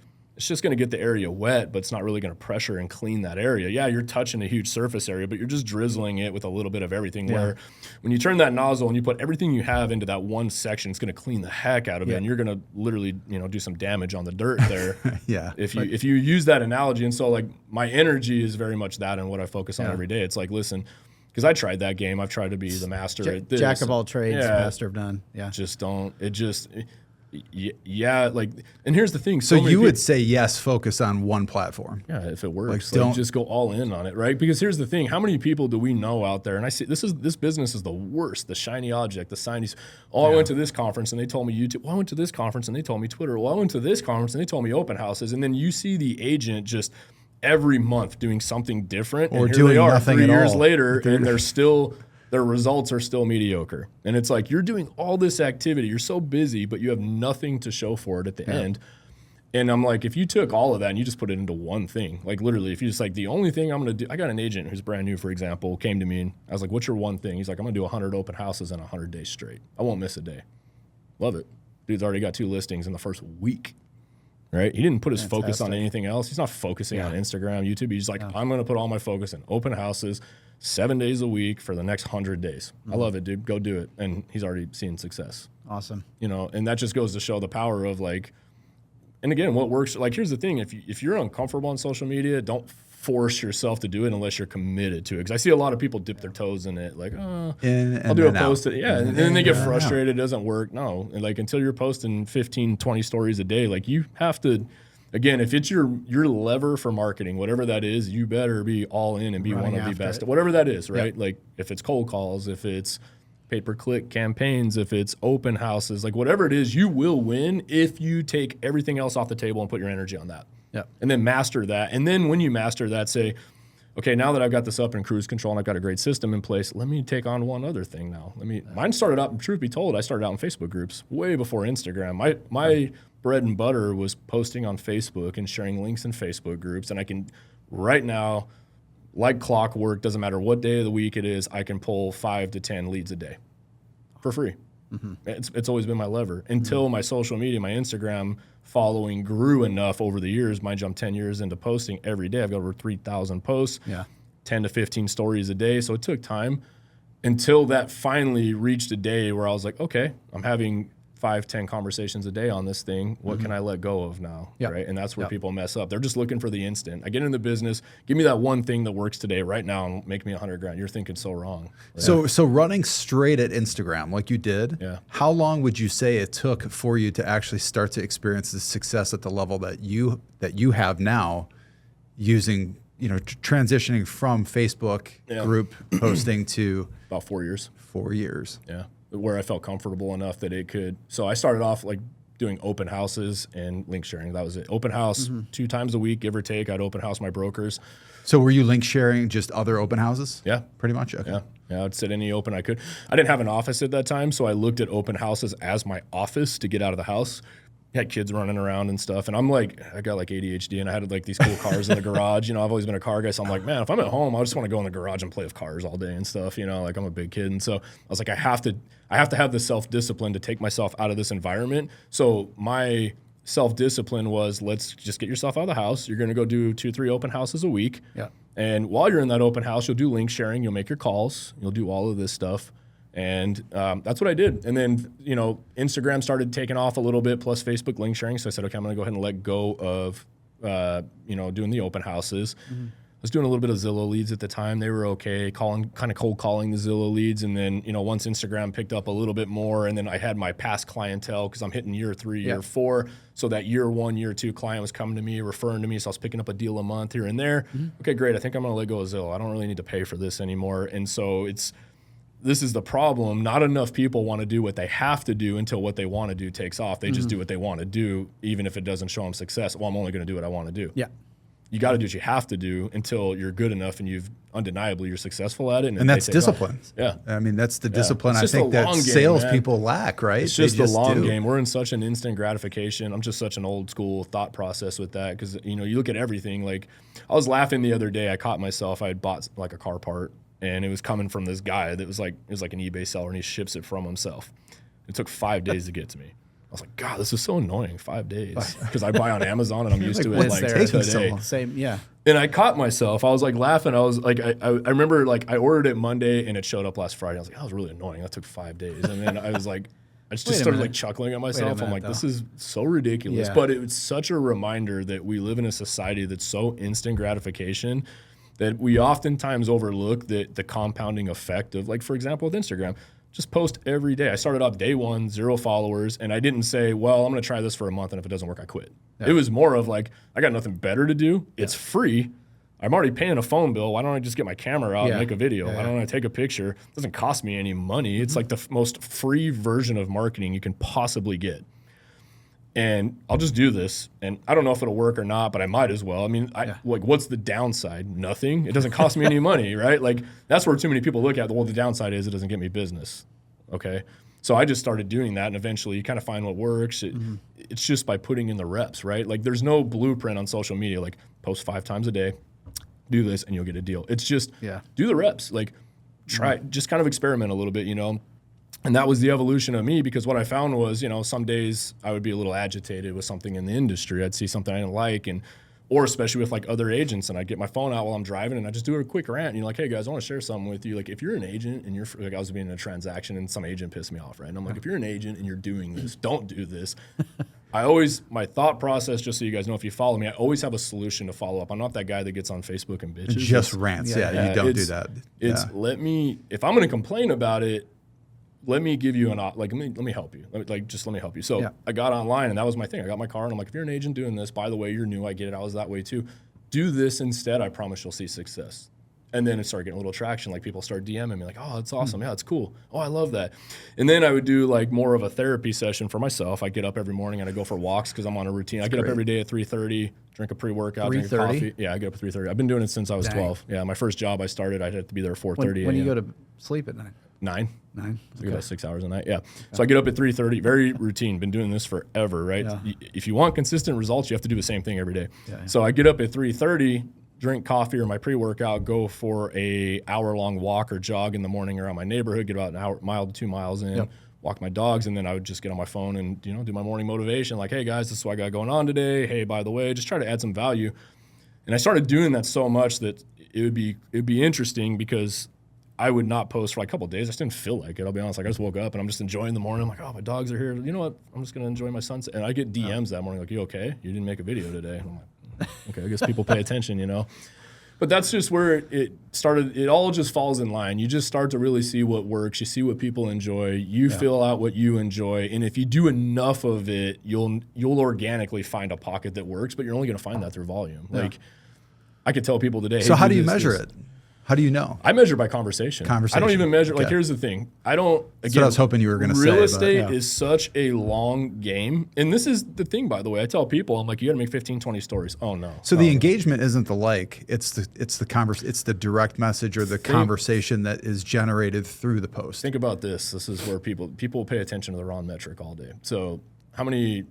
it's just going to get the area wet, but it's not really going to pressure and clean that area. Yeah, you're touching a huge surface area, but you're just drizzling it with a little bit of everything. Where when you turn that nozzle and you put everything you have into that one section, it's going to clean the heck out of it, and you're going to literally, do some damage on the dirt there. If you use that analogy. And so like my energy is very much that and what I focus on every day. It's like, listen, because I tried that game. I've tried to be the master at this. Jack of all trades, master of none. Yeah. And here's the thing. So you would say, yes, focus on one platform. Yeah, if it works, like just go all in on it, right? Because here's the thing. How many people do we know out there? And I see this business is the worst, the shiny object, the shiny. I went to this conference and they told me YouTube. Well, I went to this conference and they told me Twitter. Well, I went to this conference and they told me open houses. And then you see the agent just every month doing something different. Or and doing here they are nothing 3 at years all. later and their results are still mediocre. And it's like, you're doing all this activity. You're so busy, but you have nothing to show for it at the end. And I'm like, if you took all of that and you just put it into one thing, like literally, if you just like, the only thing I'm going to do, I got an agent who's brand new, for example, came to me and I was like, what's your one thing? He's like, I'm going to do 100 open houses in 100 days straight. I won't miss a day. Love it. Dude's already got 2 listings in the first week. Right? He didn't put his focus on anything else. He's not focusing on Instagram, YouTube. He's like, I'm going to put all my focus in open houses 7 days a week for the next 100 days. I love it, dude. Go do it. And he's already seen success. Awesome. And that just goes to show the power of like, and again, what works. Like, here's the thing. If you're uncomfortable on social media, don't force yourself to do it unless you're committed to it. Because I see a lot of people dip their toes in it. Like, I'll do a post. And then they get frustrated. It doesn't work. No. And like, until you're posting 15, 20 stories a day, like you have to, again, if it's your lever for marketing, whatever that is, you better be all in and be one of the best. Whatever that is, right? Like if it's cold calls, if it's pay-per-click campaigns, if it's open houses, like whatever it is, you will win if you take everything else off the table and put your energy on that. Yeah. And then master that. And then when you master that, say, okay, now that I've got this up in cruise control and I've got a great system in place, let me take on one other thing now. Mine started out, truth be told, I started out in Facebook groups way before Instagram. My bread and butter was posting on Facebook and sharing links in Facebook groups. And I can, right now, like clockwork, doesn't matter what day of the week it is, I can pull 5 to 10 leads a day for free. Mm-hmm. It's always been my lever until my social media, my Instagram following grew enough over the years. Mine jumped 10 years into posting every day. I've got over 3,000 posts, 10 to 15 stories a day. So it took time until that finally reached a day where I was like, okay, I'm having 5, 10 conversations a day on this thing. What can I let go of now? Right. And that's where people mess up. They're just looking for the instant. I get in the business, give me that one thing that works today, right now, and make me $100,000. You're thinking so wrong. Right? So running straight at Instagram like you did, how long would you say it took for you to actually start to experience the success at the level that you have now, using, transitioning from Facebook group posting to about 4 years. 4 years. Yeah. Where I felt comfortable enough that it could. So I started off like doing open houses and link sharing. That was it. Open house 2 times a week, give or take. I'd open house my brokers. So were you link sharing just other open houses? Yeah. Pretty much? Okay. Yeah, I'd sit any open I could. I didn't have an office at that time, so I looked at open houses as my office to get out of the house. Had kids running around and stuff, and I'm like, I got like ADHD, and I had like these cool cars in the garage. I've always been a car guy, so I'm like, man, if I'm at home, I just want to go in the garage and play with cars all day and stuff. Like I'm a big kid, and so I was like, I have to have the self-discipline to take myself out of this environment. So my self-discipline was, let's just get yourself out of the house. You're going to go do 2, 3 open houses a week. Yeah. And while you're in that open house, you'll do link sharing, you'll make your calls, you'll do all of this stuff. And that's what I did. And then, Instagram started taking off a little bit, plus Facebook link sharing. So I said, okay, I'm going to go ahead and let go of, doing the open houses. Mm-hmm. I was doing a little bit of Zillow leads at the time. They were okay, kind of cold calling the Zillow leads. And then, once Instagram picked up a little bit more, and then I had my past clientele because I'm hitting year 3, year 4. So that year 1, year 2 client was coming to me, referring to me. So I was picking up a deal a month here and there. Mm-hmm. Okay, great. I think I'm going to let go of Zillow. I don't really need to pay for this anymore. And so this is the problem. Not enough people want to do what they have to do until what they want to do takes off. They just do what they want to do, even if it doesn't show them success. Well, I'm only going to do what I want to do. Yeah. You got to do what you have to do until you're good enough and you're successful at it. And that's discipline. Yeah. I mean, that's the discipline I think that salespeople lack, right? It's just a long game. We're in such an instant gratification. I'm just such an old school thought process with that because, you look at everything. Like I was laughing the other day. I caught myself. I had bought like a car part. And it was coming from this guy that was like, it was like an eBay seller, and he ships it from himself. It took 5 days to get to me. I was like, God, this is so annoying. 5 days, because I buy on Amazon and I'm used to it like taking today. Same, yeah. And I caught myself. I was like laughing. I was like, I remember like I ordered it Monday and it showed up last Friday. I was like, that was really annoying. That took 5 days. And then I was like, I just started like chuckling at myself. I'm like, this is so ridiculous. Yeah. But it was such a reminder that we live in a society that's so instant gratification that we oftentimes overlook the compounding effect of, like, for example, with Instagram. Just post every day. I started off day one, 0 followers, and I didn't say, well, I'm going to try this for a month, and if it doesn't work, I quit. Yeah. It was more of like, I got nothing better to do. It's free. I'm already paying a phone bill. Why don't I just get my camera out and make a video? Why don't I take a picture? It doesn't cost me any money. It's like the most free version of marketing you can possibly get. And I'll just do this, and I don't know if it'll work or not, but I might as well. I mean, like, what's the downside? Nothing. It doesn't cost me any money, right? Like, that's where too many people look at, well, the downside is it doesn't get me business, okay? So I just started doing that, and eventually you kind of find what works. It's just by putting in the reps, right? Like, there's no blueprint on social media, like, post 5 times a day, do this, and you'll get a deal. It's just do the reps. Like, try, just kind of experiment a little bit, you know? And that was the evolution of me, because what I found was, you know, some days I would be a little agitated with something in the industry. I'd see something I didn't like, or especially with like other agents, and I'd get my phone out while I'm driving and I just do a quick rant. And you're like, hey guys, I want to share something with you. Like, if you're an agent and you're like, I was being in a transaction and some agent pissed me off, right? And I'm like, if you're an agent and you're doing this, don't do this. My thought process, just so you guys know, if you follow me, I always have a solution to follow up. I'm not that guy that gets on Facebook and bitches. Just rants. You don't do that. It's if I'm going to complain about it, let me give you let me help you. Let me help you. So I got online, and that was my thing. I got my car, and I'm like, if you're an agent doing this, by the way, you're new. I get it. I was that way too. Do this instead. I promise you'll see success. And then it started getting a little traction. Like, people start DMing me like, oh, that's awesome. Yeah, it's cool. Oh, I love that. And then I would do like more of a therapy session for myself. I get up every morning and I go for walks because I'm on a routine. I get up every day at 3:30, drink a pre-work-out, drink a coffee. Yeah, I get up at 3:30. I've been doing it since I was 12. Yeah, my first job I started, I'd have to be there at 4:30. When do you go to sleep at night? 9. So I get about 6 hours a night. Yeah. So I get up at 3:30. Very routine. Been doing this forever, right? Yeah. If you want consistent results, you have to do the same thing every day. So I get up at 3:30, drink coffee or my pre-workout, go for a hour-long walk or jog in the morning around my neighborhood, get about a mile to 2 miles in, walk my dogs, and then I would just get on my phone and, you know, do my morning motivation. Like, hey guys, this is what I got going on today. Hey, by the way, just try to add some value. And I started doing that so much that it'd be interesting, because I would not post for like a couple of days. I just didn't feel like it. I'll be honest. Like, I just woke up and I'm just enjoying the morning. I'm like, oh, my dogs are here. You know what? I'm just going to enjoy my sunset. And I get DMs that morning like, you okay? You didn't make a video today. And I'm like, okay, I guess people pay attention, you know? But that's just where it started. It all just falls in line. You just start to really see what works. You see what people enjoy. You fill out what you enjoy. And if you do enough of it, you'll organically find a pocket that works, but you're only going to find that through volume. Like, I could tell people today. So hey, how do you measure it? How do you know? I measure by conversation. I don't even measure. Like, here's the thing. I don't. Again, that's what I was hoping you were going to say. Real estate is such a long game. And this is the thing, by the way. I tell people, I'm like, you got to make 15, 20 stories. Oh, no. So the engagement isn't the like. It's the direct message or the conversation that is generated through the post. Think about this. This is where people pay attention to the wrong metric all day. So how many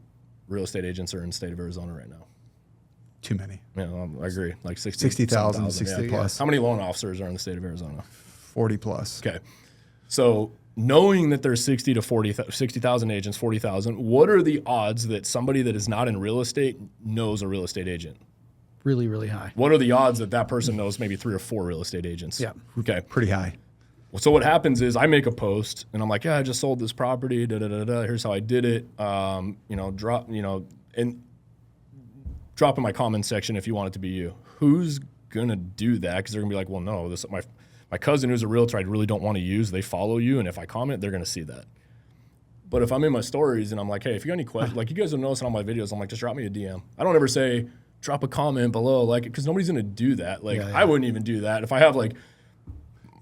real estate agents are in the state of Arizona right now? Too many. Yeah, I agree. Like 60,000, 60 plus. How many loan officers are in the state of Arizona? 40 plus. Okay. So knowing that there's 60,000 agents, 40,000, what are the odds that somebody that is not in real estate knows a real estate agent? Really, really high. What are the odds that that person knows maybe 3 or 4 real estate agents? Yeah. Okay. Pretty high. So what happens is I make a post and I'm like, yeah, I just sold this property. Here's how I did it. Drop in my comment section if you want it to be you. Who's gonna do that? Because they're gonna be like, well, no, this my cousin who's a realtor I really don't want to use. They follow you, and if I comment, they're gonna see that. But if I'm in my stories and I'm like, hey, if you got any questions, like you guys will notice on all my videos, I'm like, just drop me a DM. I don't ever say drop a comment below, like, because nobody's gonna do that. Like, I wouldn't even do that if I have like.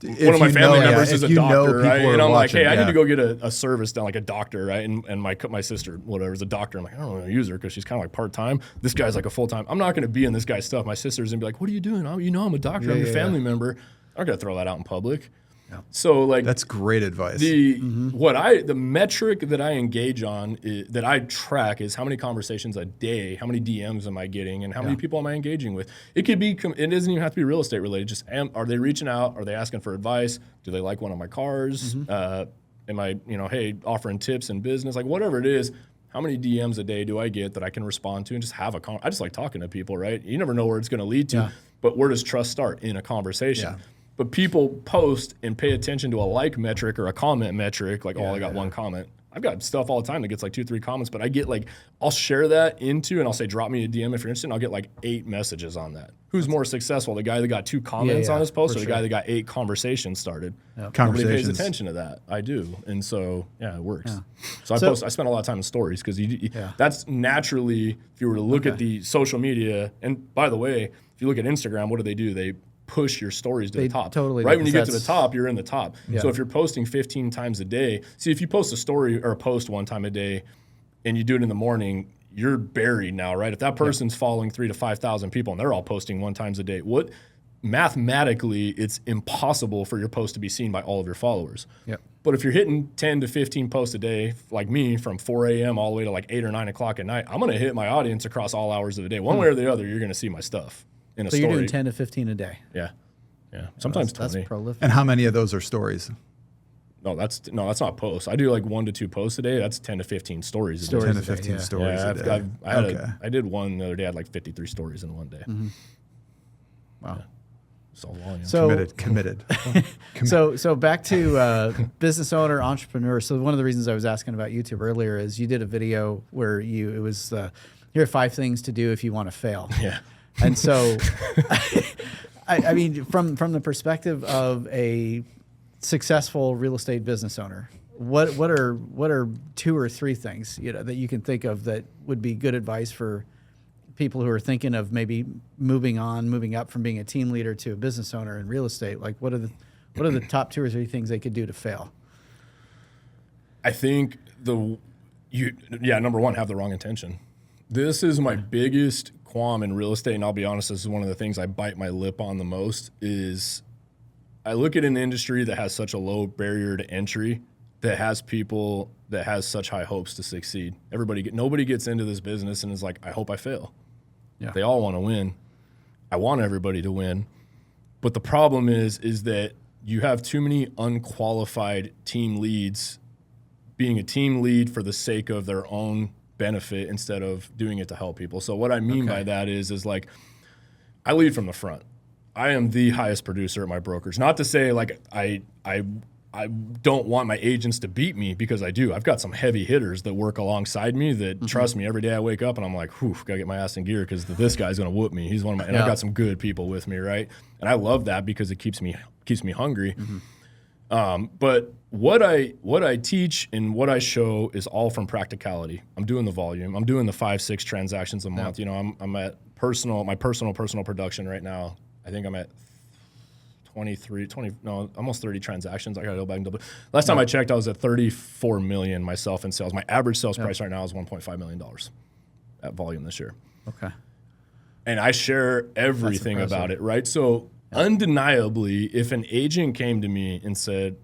One of my family members is a doctor, right? And I'm like, hey, I need to go get a service done, like a doctor, right? And my sister, whatever, is a doctor. I'm like, I don't want to use her because she's kind of like part-time. This guy's like a full-time. I'm not going to be in this guy's stuff. My sister's going to be like, what are you doing? I'm a doctor. I'm your family member. I'm not going to throw that out in public. Yeah. So like that's great advice. The metric that I engage on that I track is how many conversations a day, how many DMs am I getting, and how many people am I engaging with. It could be. It doesn't even have to be real estate related. Just are they reaching out? Are they asking for advice? Do they like one of my cars? Am I hey offering tips in business? Like whatever it is. how many DMs a day do I get that I can respond to and just have I just like talking to people, right? You never know where it's going to lead to, but where does trust start? In a conversation. Yeah. But people post and pay attention to a like metric or a comment metric, like, I got one comment. I've got stuff all the time that gets like 2-3 comments, but I get like, I'll share that into, and I'll say, drop me a DM if you're interested, and I'll get like 8 messages on that. Who's more successful, the guy that got 2 comments on his post or the guy that got 8 conversations started? Yep. Nobody pays attention to that. I do. And so, it works. Yeah. So I spend a lot of time in stories because that's naturally, if you were to look at the social media, and by the way, if you look at Instagram, what do? They push your stories to the top. Totally. Right when you get to the top, you're in the top. Yeah. So if you're posting 15 times a day, see, if you post a story or a post 1 time a day and you do it in the morning, you're buried now, right? If that person's following 3,000 to 5,000 people and they're all posting 1 time a day, mathematically, it's impossible for your post to be seen by all of your followers. Yep. But if you're hitting 10 to 15 posts a day, like me, from 4 a.m. all the way to like 8 or 9 o'clock at night, I'm going to hit my audience across all hours of the day. One way or the other, you're going to see my stuff. So you're doing 10 to 15 a day. Yeah. Sometimes 20. That's prolific. And how many of those are stories? No, that's not posts. I do like 1 to 2 posts a day. That's 10 to 15 stories a day. 10 to 15 stories a day. I did one the other day. I had like 53 stories in one day. Mm-hmm. Wow. Yeah. It's all volume. So, committed. So back to business owner, entrepreneur. So one of the reasons I was asking about YouTube earlier is you did a video where it was here are 5 things to do if you want to fail. Yeah. And so, I mean, from the perspective of a successful real estate business owner, what are 2 or 3 things that you can think of that would be good advice for people who are thinking of maybe moving up from being a team leader to a business owner in real estate? Like, what are the top 2 or 3 things they could do to fail? I think number 1, have the wrong intention. This is my biggest qualm in real estate, and I'll be honest, this is one of the things I bite my lip on the most, is I look at an industry that has such a low barrier to entry, that has people that has such high hopes to succeed. Nobody gets into this business and is like, I hope I fail. Yeah. They all want to win. I want everybody to win. But the problem is that you have too many unqualified team leads being a team lead for the sake of their own benefit instead of doing it to help people. So what I mean by that is like, I lead from the front. I am the highest producer at my brokerage. Not to say like I don't want my agents to beat me, because I do. I've got some heavy hitters that work alongside me that trust me. Every day I wake up and I'm like, gotta get my ass in gear because this guy's gonna whoop me. He's one of my, and I've got some good people with me, right? And I love that because it keeps me hungry. But what I teach and what I show is all from practicality. I'm doing the volume. I'm doing the 5-6 transactions a month. I'm at my personal production right now. I think I'm at 20, almost 30 transactions. I got to go back and double. Last time I checked, I was at 34 million myself in sales. My average sales price right now is $1.5 million at volume this year. Okay. And I share everything about it, right? So undeniably, if an agent came to me and said,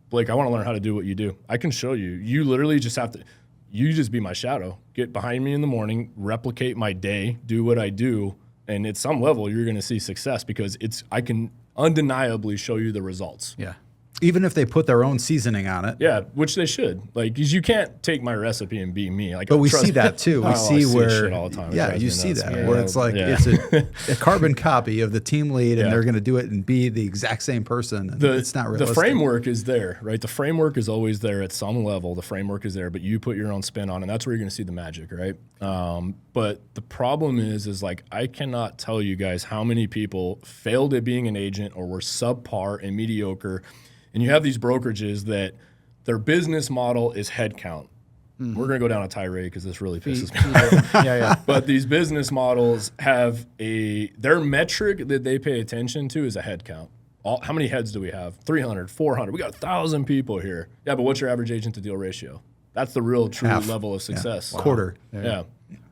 Blake, I want to learn how to do what you do, I can show you. You literally just have to, you just be my shadow. Get behind me in the morning, replicate my day, do what I do, and at some level, you're going to see success because I can undeniably show you the results. Yeah. Even if they put their own seasoning on it. Yeah, which they should. Like, because you can't take my recipe and be me. Like, but we see that too. We see where shit all the time. Yeah, you see that where it's like it's a carbon copy of the team lead, and they're going to do it and be the exact same person. And it's not realistic. The framework is there, right? The framework is always there at some level. The framework is there, but you put your own spin on, and that's where you're going to see the magic, right? But the problem is like I cannot tell you guys how many people failed at being an agent or were subpar and mediocre. And you have these brokerages that their business model is headcount. We're going to go down a tirade because this really pisses me off. But these business models have their metric that they pay attention to is a headcount. How many heads do we have? 300, 400. We got 1,000 people here. Yeah, but what's your average agent to deal ratio? That's the real true level of success. Wow. Quarter. Yeah.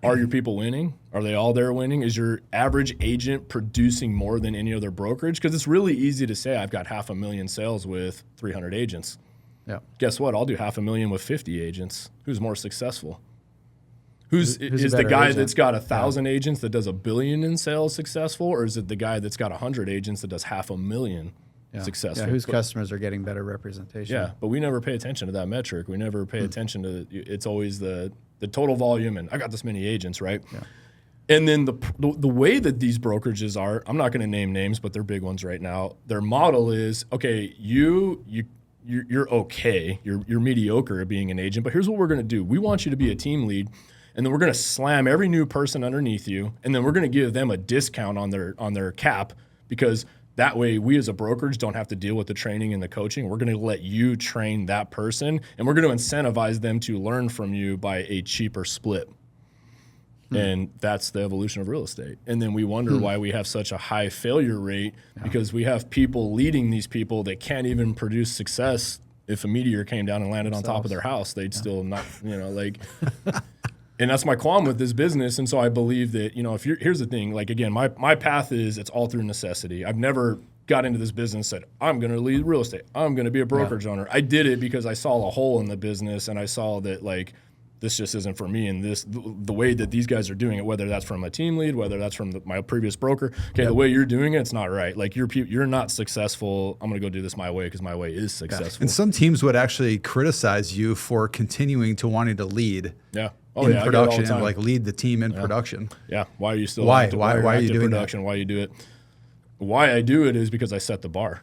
Are your people winning? Are they all there winning? Is your average agent producing more than any other brokerage? Because it's really easy to say I've got 500,000 sales with 300 agents. Yeah. Guess what? I'll do 500,000 with 50 agents. Who's more successful? Is the guy agent that's got 1,000 agents that does $1 billion in sales successful, or is it the guy that's got 100 agents that does 500,000 successful? Yeah, whose customers are getting better representation. Yeah, but we never pay attention to that metric. We never pay attention to it's always the total volume, and I got this many agents, right? Yeah. And then the way that these brokerages are, I'm not going to name names, but they're big ones right now. Their model is, okay, you're okay, you're mediocre at being an agent, but here's what we're going to do. We want you to be a team lead, and then we're going to slam every new person underneath you, and then we're going to give them a discount on their cap, because that way we as a brokerage don't have to deal with the training and the coaching. We're going to let you train that person, and we're going to incentivize them to learn from you by a cheaper split. And that's the evolution of real estate. And then we wonder why we have such a high failure rate, because we have people leading these people that can't even produce success. If a meteor came down and landed on top of their house, they'd still not, like, and that's my qualm with this business. And so I believe that, here's the thing, like, again, my path is, it's all through necessity. I've never got into this business and said, I'm going to lead real estate. I'm going to be a brokerage owner. I did it because I saw a hole in the business, and I saw that, like, this just isn't for me. And the way that these guys are doing it, whether that's from a team lead, whether that's from my previous broker, the way you're doing it, it's not right. Like, you're not successful. I'm going to go do this my way because my way is successful. And some teams would actually criticize you for continuing to wanting to lead. Yeah. In production, and like lead the team in production. Yeah. Why are you still why are you doing production? that? Why you do it? Why I do it is because I set the bar.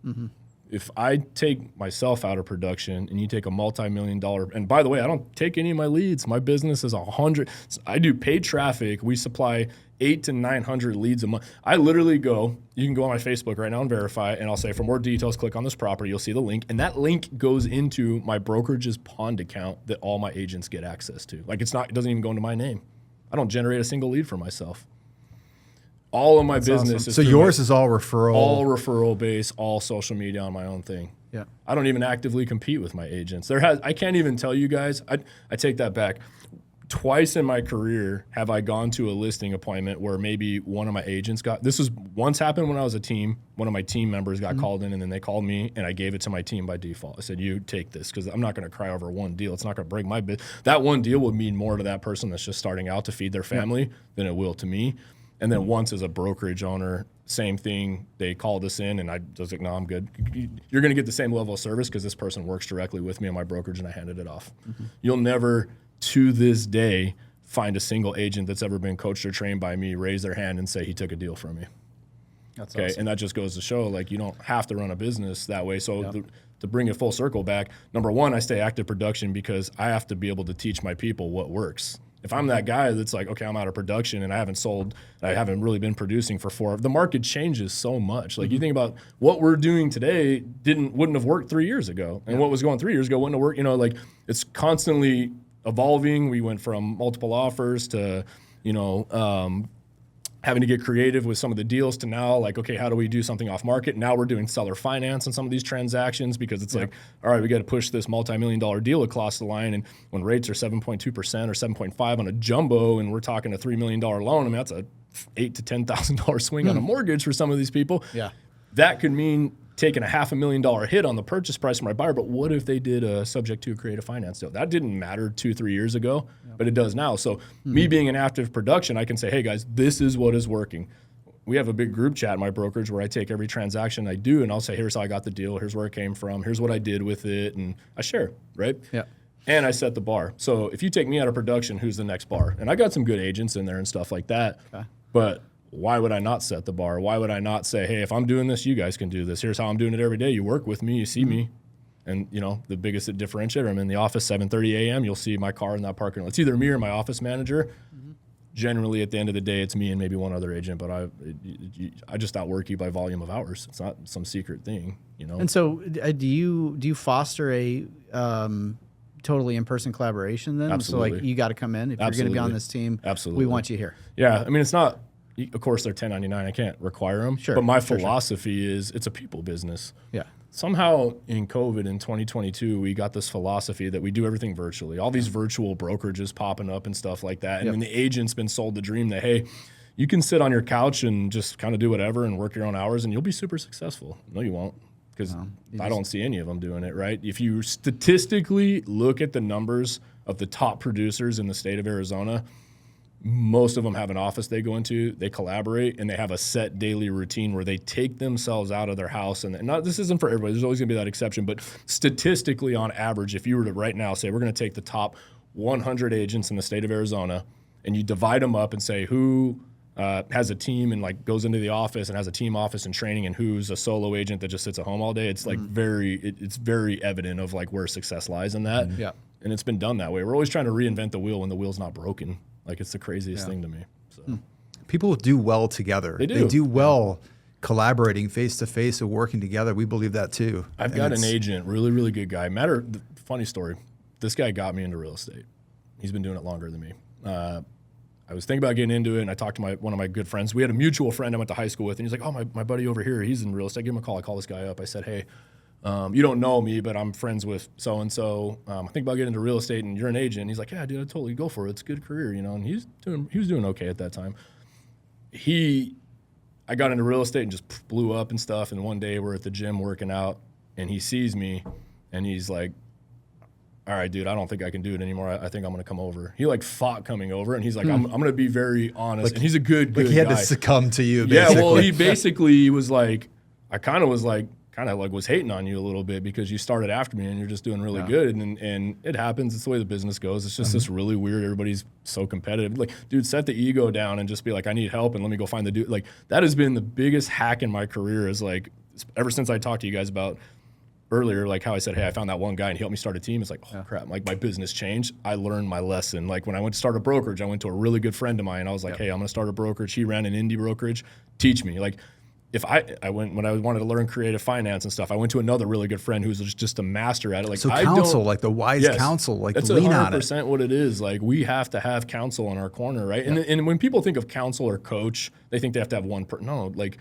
Mm-hmm. If I take myself out of production and you take a multi-million-dollar, and by the way, I don't take any of my leads. My business is 100. I do paid traffic. We supply 800 to 900 leads a month. I literally go, you can go on my Facebook right now and verify, and I'll say, for more details, click on this property. You'll see the link. And that link goes into my brokerage's pond account that all my agents get access to. Like, it doesn't even go into my name. I don't generate a single lead for myself. All of my business is so yours is all referral. All referral based, all social media on my own thing. Yeah. I don't even actively compete with my agents. I can't even tell you guys, I take that back. Twice in my career have I gone to a listing appointment where maybe one of my agents this was once happened when I was a team. One of my team members got called in, and then they called me, and I gave it to my team by default. I said, you take this, because I'm not going to cry over one deal. It's not going to break my business. That one deal would mean more to that person that's just starting out to feed their family than it will to me. And then once as a brokerage owner, same thing. They called us in, and I was like, no, I'm good. You're going to get the same level of service because this person works directly with me on my brokerage, and I handed it off. Mm-hmm. You'll never, to this day, find a single agent that's ever been coached or trained by me raise their hand and say he took a deal from me. That's okay, awesome. And that just goes to show, like, you don't have to run a business that way. So to bring it full circle back, number one, I stay active production because I have to be able to teach my people what works. If I'm that guy that's like, okay, I'm out of production and I haven't sold, I haven't really been producing for the market changes so much. Like, you think about what we're doing today wouldn't have worked 3 years ago. And what was going 3 years ago wouldn't have worked. Like, it's constantly evolving. We went from multiple offers to, having to get creative with some of the deals to now, like, okay, how do we do something off market? Now we're doing seller finance on some of these transactions because it's like, all right, we got to push this multi-million-dollar deal across the line. And when rates are 7.2% or 7.5 on a jumbo, and we're talking a $3 million loan, I mean, that's a $8,000 to $10,000 swing on a mortgage for some of these people. Yeah. That could mean taking a $500,000 hit on the purchase price from my buyer. But what if they did a subject to a creative finance deal? That didn't matter 2-3 years ago, but it does now. So me being in active production, I can say, hey guys, this is what is working. We have a big group chat in my brokerage where I take every transaction I do, and I'll say, here's how I got the deal. Here's where it came from. Here's what I did with it. And I share, right? Yeah. And I set the bar. So if you take me out of production, who's the next bar? And I got some good agents in there and stuff like that. Okay. But why would I not set the bar? Why would I not say, hey, if I'm doing this, you guys can do this. Here's how I'm doing it every day. You work with me, you see me. And, the biggest differentiator, I'm in the office 7:30 a.m., you'll see my car in that parking lot. It's either me or my office manager. Generally, at the end of the day, it's me and maybe one other agent, but I just outwork you by volume of hours. It's not some secret thing, And so do you foster a totally in-person collaboration then? Absolutely. So, like, you got to come in. If you're going to be on this team, Absolutely. we want you here. Yeah, I mean, it's not, of course, they're 1099. I can't require them. Sure. But my philosophy is it's a people business. Yeah. Somehow in COVID in 2022, we got this philosophy that we do everything virtually. All these virtual brokerages popping up and stuff like that. And then the agent's been sold the dream that, hey, you can sit on your couch and just kind of do whatever and work your own hours and you'll be super successful. No, you won't. Because I don't see any of them doing it, right? If you statistically look at the numbers of the top producers in the state of Arizona, most of them have an office they go into, they collaborate, and they have a set daily routine where they take themselves out of their house. And this isn't for everybody. There's always going to be that exception. But statistically, on average, if you were to right now say, we're going to take the top 100 agents in the state of Arizona, and you divide them up and say who has a team and like goes into the office and has a team office and training, and who's a solo agent that just sits at home all day, it's like it's very evident of like where success lies in that. Yeah. And it's been done that way. We're always trying to reinvent the wheel when the wheel's not broken. Like, it's the craziest thing to me. So people do well together. They do. They do well collaborating face to face and working together. We believe that too. I've got an agent, really, really good guy. Funny story. This guy got me into real estate. He's been doing it longer than me. I was thinking about getting into it, and I talked to one of my good friends. We had a mutual friend I went to high school with, and he's like, oh, my buddy over here, he's in real estate. Give him a call. I call this guy up. I said, hey, you don't know me, but I'm friends with so-and-so. I think about getting into real estate, and you're an agent. And he's like, yeah, dude, I'd totally go for it. It's a good career, you know. And he was doing okay at that time. I got into real estate and just blew up and stuff. And one day we're at the gym working out, and he sees me, and he's like, all right, dude, I don't think I can do it anymore. I think I'm going to come over. He like fought coming over, and he's like, I'm going to be very honest. Like, and he's a good guy. He had to succumb to you, basically. Yeah, well, he basically was like, I kind of was hating on you a little bit because you started after me and you're just doing really good. And it happens. It's the way the business goes. It's just this really weird. Everybody's so competitive. Like, dude, set the ego down and just be like, I need help and let me go find the dude. Like, that has been the biggest hack in my career, is like, ever since I talked to you guys about earlier, like how I said, hey, I found that one guy and he helped me start a team. It's like, oh crap, like my business changed. I learned my lesson. Like when I went to start a brokerage, I went to a really good friend of mine. I was like, hey, I'm going to start a brokerage. He ran an indie brokerage. Teach me. Like, if when I wanted to learn creative finance and stuff, I went to another really good friend who's just a master at it. Like, so counsel, like the wise counsel, like that's lean on it. That's 100% what it is. Like, we have to have counsel in our corner, right? Yeah. And when people think of counsel or coach, they think they have to have one person. No, like,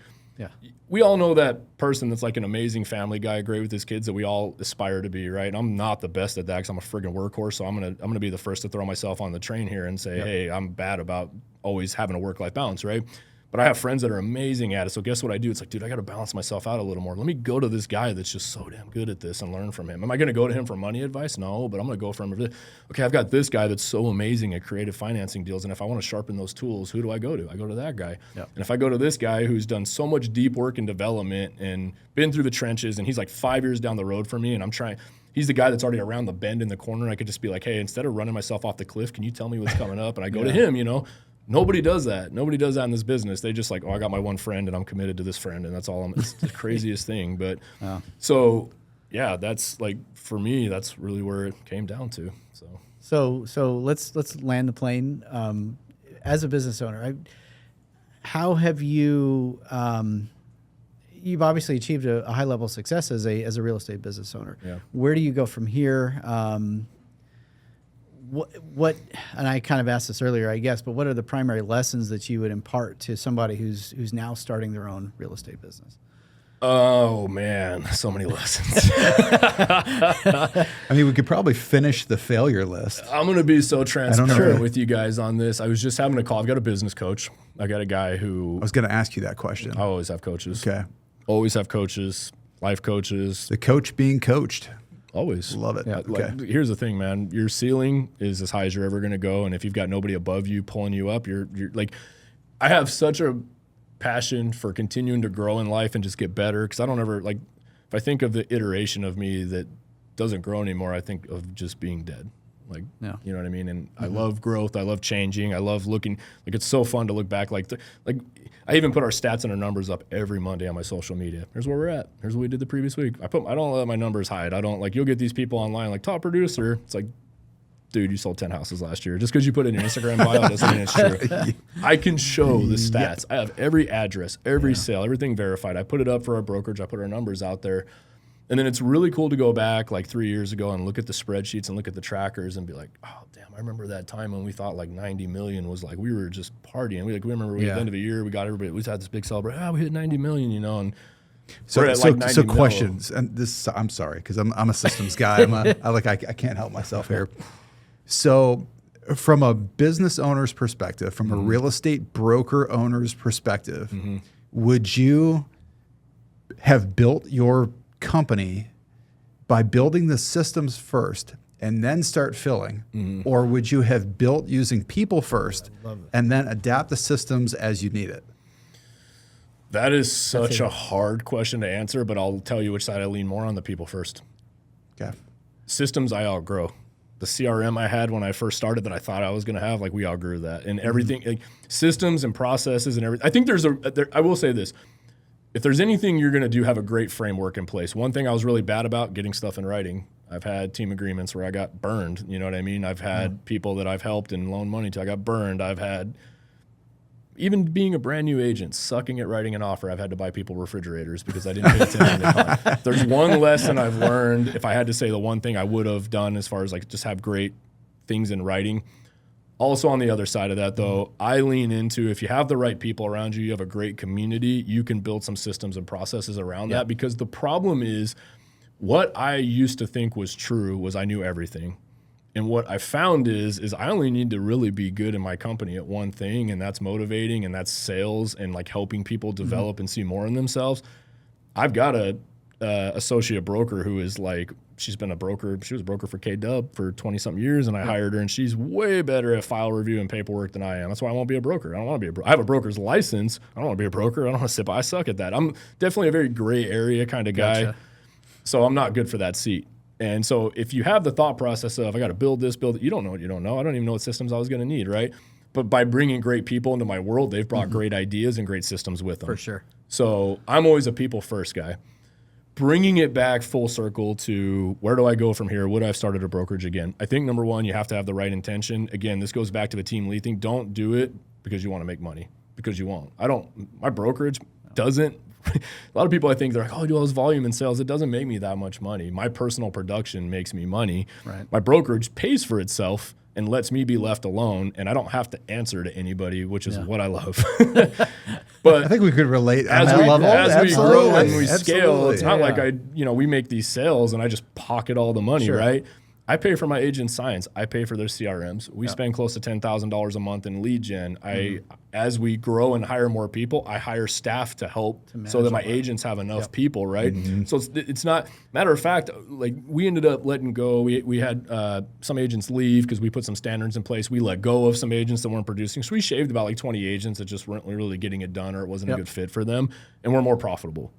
we all know that person that's like an amazing family guy, great with his kids, that we all aspire to be, right? I'm not the best at that because I'm a friggin' workhorse, so I'm gonna be the first to throw myself on the train here and say, hey, I'm bad about always having a work-life balance, right? But I have friends that are amazing at it. So guess what I do? It's like, dude, I got to balance myself out a little more. Let me go to this guy that's just so damn good at this and learn from him. Am I going to go to him for money advice? No, but I'm going to go for him. Okay, I've got this guy that's so amazing at creative financing deals. And if I want to sharpen those tools, who do I go to? I go to that guy. Yep. And if I go to this guy who's done so much deep work in development and been through the trenches, and he's like 5 years down the road from me, and he's the guy that's already around the bend in the corner. I could just be like, hey, instead of running myself off the cliff, can you tell me what's coming up? And I go to him, you know. Nobody does that. Nobody does that in this business. They just like, oh, I got my one friend and I'm committed to this friend, and that's all. It's the craziest thing. But so yeah, that's like, for me, that's really where it came down to. So let's land the plane. As a business owner, how have you? You've obviously achieved a high level of success as a real estate business owner. Yeah. Where do you go from here? What and I kind of asked this earlier, I guess, but what are the primary lessons that you would impart to somebody who's now starting their own real estate business? Oh man, so many lessons. I mean, we could probably finish the failure list. I'm going to be so transparent with you guys on this. I was just having a call. I've got a business coach. I got a guy who... I was going to ask you that question. I always have coaches. Okay. Always have coaches, life coaches. The coach being coached. Always. Love it. Yeah, okay. Like, here's the thing, man. Your ceiling is as high as you're ever going to go. And if you've got nobody above you pulling you up, you're like, I have such a passion for continuing to grow in life and just get better. Cause I don't ever, like, if I think of the iteration of me that doesn't grow anymore, I think of just being dead. Like, you know what I mean? And I love growth. I love changing. I love looking, like, it's so fun to look back. Like I even put our stats and our numbers up every Monday on my social media. Here's where we're at. Here's what we did the previous week. I don't let my numbers hide. I don't, like, you'll get these people online like, top producer. It's like, dude, you sold 10 houses last year. Just because you put it in your Instagram bio doesn't mean it's true. I can show the stats. I have every address, every sale, everything verified. I put it up for our brokerage. I put our numbers out there. And then it's really cool to go back like 3 years ago and look at the spreadsheets and look at the trackers and be like, oh, damn, I remember that time when we thought like 90 million was like, we were just partying. We remember at the end of the year, we got everybody, we had this big celebration. We hit 90 million, you know, and so questions, and this, I'm sorry, because I'm a systems guy. I can't help myself here. So from a business owner's perspective, from a real estate broker owner's perspective, would you have built your company by building the systems first and then start filling, or would you have built using people first and then adapt the systems as you need it? That is such a hard question to answer, but I'll tell you which side I lean more on: the people first. Okay. Systems I outgrow. the CRM I had when I first started that I thought I was going to have, like we outgrew that, and everything, like systems and processes and everything. I think I will say this. If there's anything you're going to do, have a great framework in place. One thing I was really bad about, getting stuff in writing. I've had team agreements where I got burned. You know what I mean? I've had people that I've helped and loaned money to, I got burned. I've had, even being a brand new agent, sucking at writing an offer, I've had to buy people refrigerators because I didn't pay attention to time. There's one lesson I've learned. If I had to say the one thing I would have done as far as like just have great things in writing. Also on the other side of that though, I lean into, if you have the right people around you, you have a great community, you can build some systems and processes around that, because the problem is what I used to think was true was I knew everything. And what I found is I only need to really be good in my company at one thing, and that's motivating, and that's sales and like helping people develop and see more in themselves. I've got a associate broker who is like, she's been a broker. She was a broker for K-Dub for 20-something years, and I hired her, and she's way better at file review and paperwork than I am. That's why I won't be a broker. I don't want to be a broker. I have a broker's license. I don't want to be a broker. I don't want to sit by. I suck at that. I'm definitely a very gray area kind of guy. Gotcha. So I'm not good for that seat. And so if you have the thought process of, I got to build this, build it, you don't know what you don't know. I don't even know what systems I was going to need, right? But by bringing great people into my world, they've brought great ideas and great systems with them. For sure. So I'm always a people first guy. Bringing it back full circle to where do I go from here? Would I have started a brokerage again? I think number one, you have to have the right intention. Again, this goes back to the team lead thing. Don't do it because you want to make money, because you won't. My brokerage doesn't. A lot of people, I think, they're like, oh, I do all this volume in sales. It doesn't make me that much money. My personal production makes me money. Right. My brokerage pays for itself and lets me be left alone, and I don't have to answer to anybody, which is what I love. But I think we could relate on as that level. As we grow and we scale, Absolutely. it's not like we make these sales and I just pocket all the money, right? I pay for my agent's science. I pay for their CRMs. We spend close to $10,000 a month in lead gen. As we grow and hire more people, I hire staff to help so that my agents have enough people, right? So it's not, matter of fact, like we ended up letting go. We had some agents leave because we put some standards in place. We let go of some agents that weren't producing. So we shaved about like 20 agents that just weren't really getting it done, or it wasn't a good fit for them. And we're more profitable,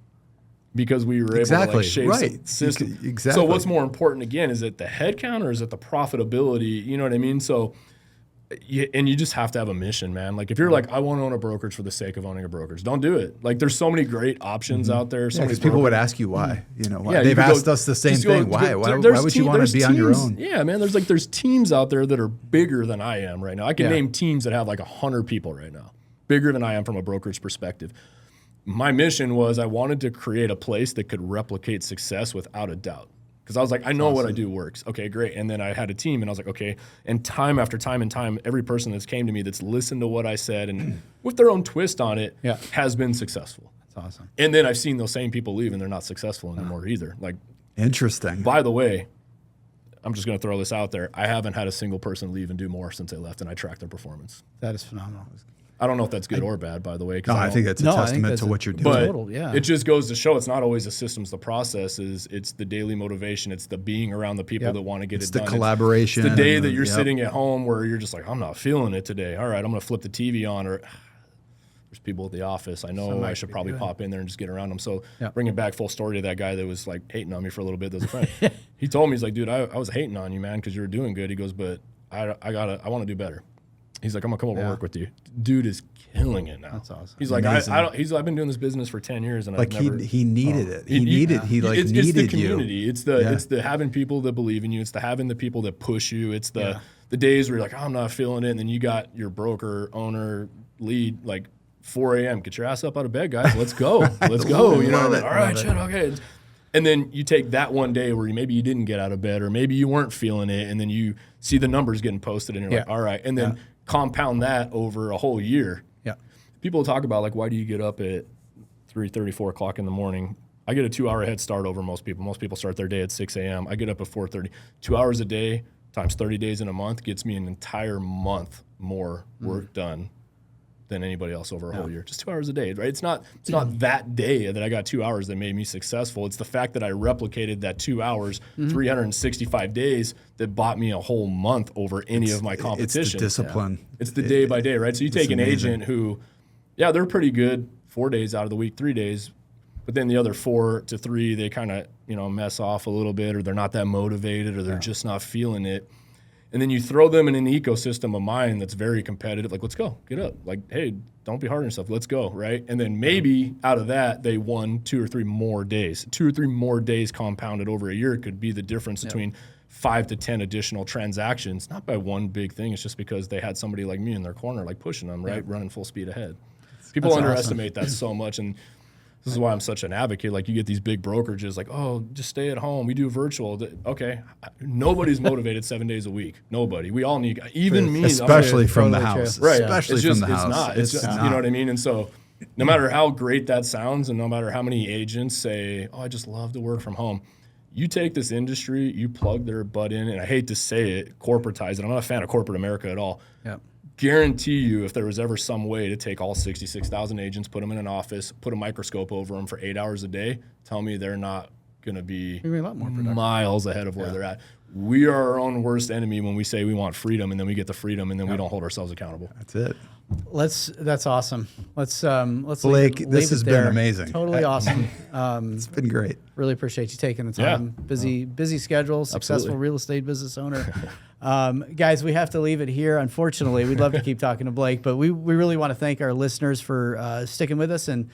because we were able to like shape some system. Exactly. So what's more important again, is it the headcount or is it the profitability? You know what I mean? So, you just have to have a mission, man. Like if you're like, I want to own a brokerage for the sake of owning a brokerage, don't do it. Like there's so many great options out there. So because people would ask you why. You know, why. Yeah, They've asked us the same thing. Why? Why would you want to be on your own? Yeah, man. There's teams out there that are bigger than I am right now. I can name teams that have like 100 people right now, bigger than I am from a brokerage perspective. My mission was I wanted to create a place that could replicate success without a doubt. Because I was like, I know what I do works. Okay, great. And then I had a team, and I was like, okay. And time after time and time, every person that's came to me that's listened to what I said and with their own twist on it has been successful. That's awesome. And then I've seen those same people leave, and they're not successful anymore either. Like, interesting. By the way, I'm just going to throw this out there. I haven't had a single person leave and do more since they left, and I track their performance. That is phenomenal. I don't know if that's good or bad, by the way. No, I think that's a testament to what you're doing. But it just goes to show it's not always the systems, the processes. It's the daily motivation. It's the being around the people that want to get it done. It's the collaboration. It's the day that you're sitting at home where you're just like, I'm not feeling it today. All right, I'm going to flip the TV on. Or there's people at the office. I know I should probably pop in there and just get around them. So bringing back full story to that guy that was like hating on me for a little bit. That was a friend. He told me, he's like, dude, I was hating on you, man, because you were doing good. He goes, but I want to do better. He's like, I'm gonna come over and work with you. Dude is killing it now. That's awesome. He's like, I've been doing this business for 10 years, and like I've never. He needed it. He needed It's the community. you. It's the having people that believe in you. It's the having the people that push you. It's the days where you're like, oh, I'm not feeling it, and then you got your broker, owner, lead, like 4 a.m. Get your ass up out of bed, guys. Let's go. Let's go. You know, all right, shit, okay. And then you take that one day where maybe you didn't get out of bed, or maybe you weren't feeling it, and then you see the numbers getting posted, and you're like, all right, and then compound that over a whole year. Yeah. People talk about like, why do you get up at 3:30, 4 o'clock in the morning? I get a 2-hour head start over most people. Most people start their day at 6 a.m. I get up at 4:30. 2 hours a day times 30 days in a month gets me an entire month more work done than anybody else over a whole year. Just 2 hours a day, right? It's not that day that I got 2 hours that made me successful. It's the fact that I replicated that 2 hours, 365 days that bought me a whole month over any of my competition. It's the discipline. It's the day by day, right? So you take an agent who, they're pretty good 4 days out of the week, 3 days, but then the other 4 to 3, they kind of, mess off a little bit, or they're not that motivated, or they're just not feeling it. And then you throw them in an ecosystem of mine that's very competitive. Like, let's go, get up. Like, hey, don't be hard on yourself. Let's go, right? And then maybe out of that, they won 2 or 3 more days. 2 or 3 more days compounded over a year could be the difference between 5 to 10 additional transactions, not by one big thing. It's just because they had somebody like me in their corner, like pushing them, right? Running full speed ahead. People underestimate that so much. And this is why I'm such an advocate. Like, you get these big brokerages like, oh, just stay at home. We do virtual. Okay. Nobody's motivated 7 days a week. Nobody. We all need, even me. Especially from the house. Right. Especially from the house. It's just, you know what I mean? And so no matter how great that sounds and no matter how many agents say, oh, I just love to work from home, you take this industry, you plug their butt in, and I hate to say it, corporatize it. I'm not a fan of corporate America at all. Yep. Guarantee you, if there was ever some way to take all 66,000 agents, put them in an office, put a microscope over them for 8 hours a day, tell me they're not going to be a lot more productive. Miles ahead of where they're at. We are our own worst enemy when we say we want freedom, and then we get the freedom, and then we don't hold ourselves accountable. That's it. That's awesome. Let's Blake, leave this has been amazing. Totally awesome. It's been great. Really appreciate you taking the time. Busy schedule, successful real estate business owner. Guys, we have to leave it here. Unfortunately, we'd love to keep talking to Blake, but we really want to thank our listeners for sticking with us and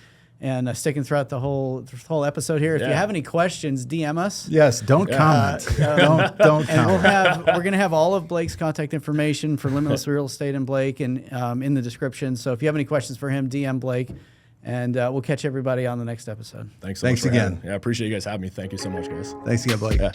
sticking throughout the whole episode here. If you have any questions, DM us. Yes, don't comment. Don't and comment. we're gonna have all of Blake's contact information for Limitless Real Estate and Blake and in the description. So if you have any questions for him, DM Blake, and we'll catch everybody on the next episode. Thanks so much again. I appreciate you guys having me. Thank you so much, guys. Thanks again, Blake. Yeah.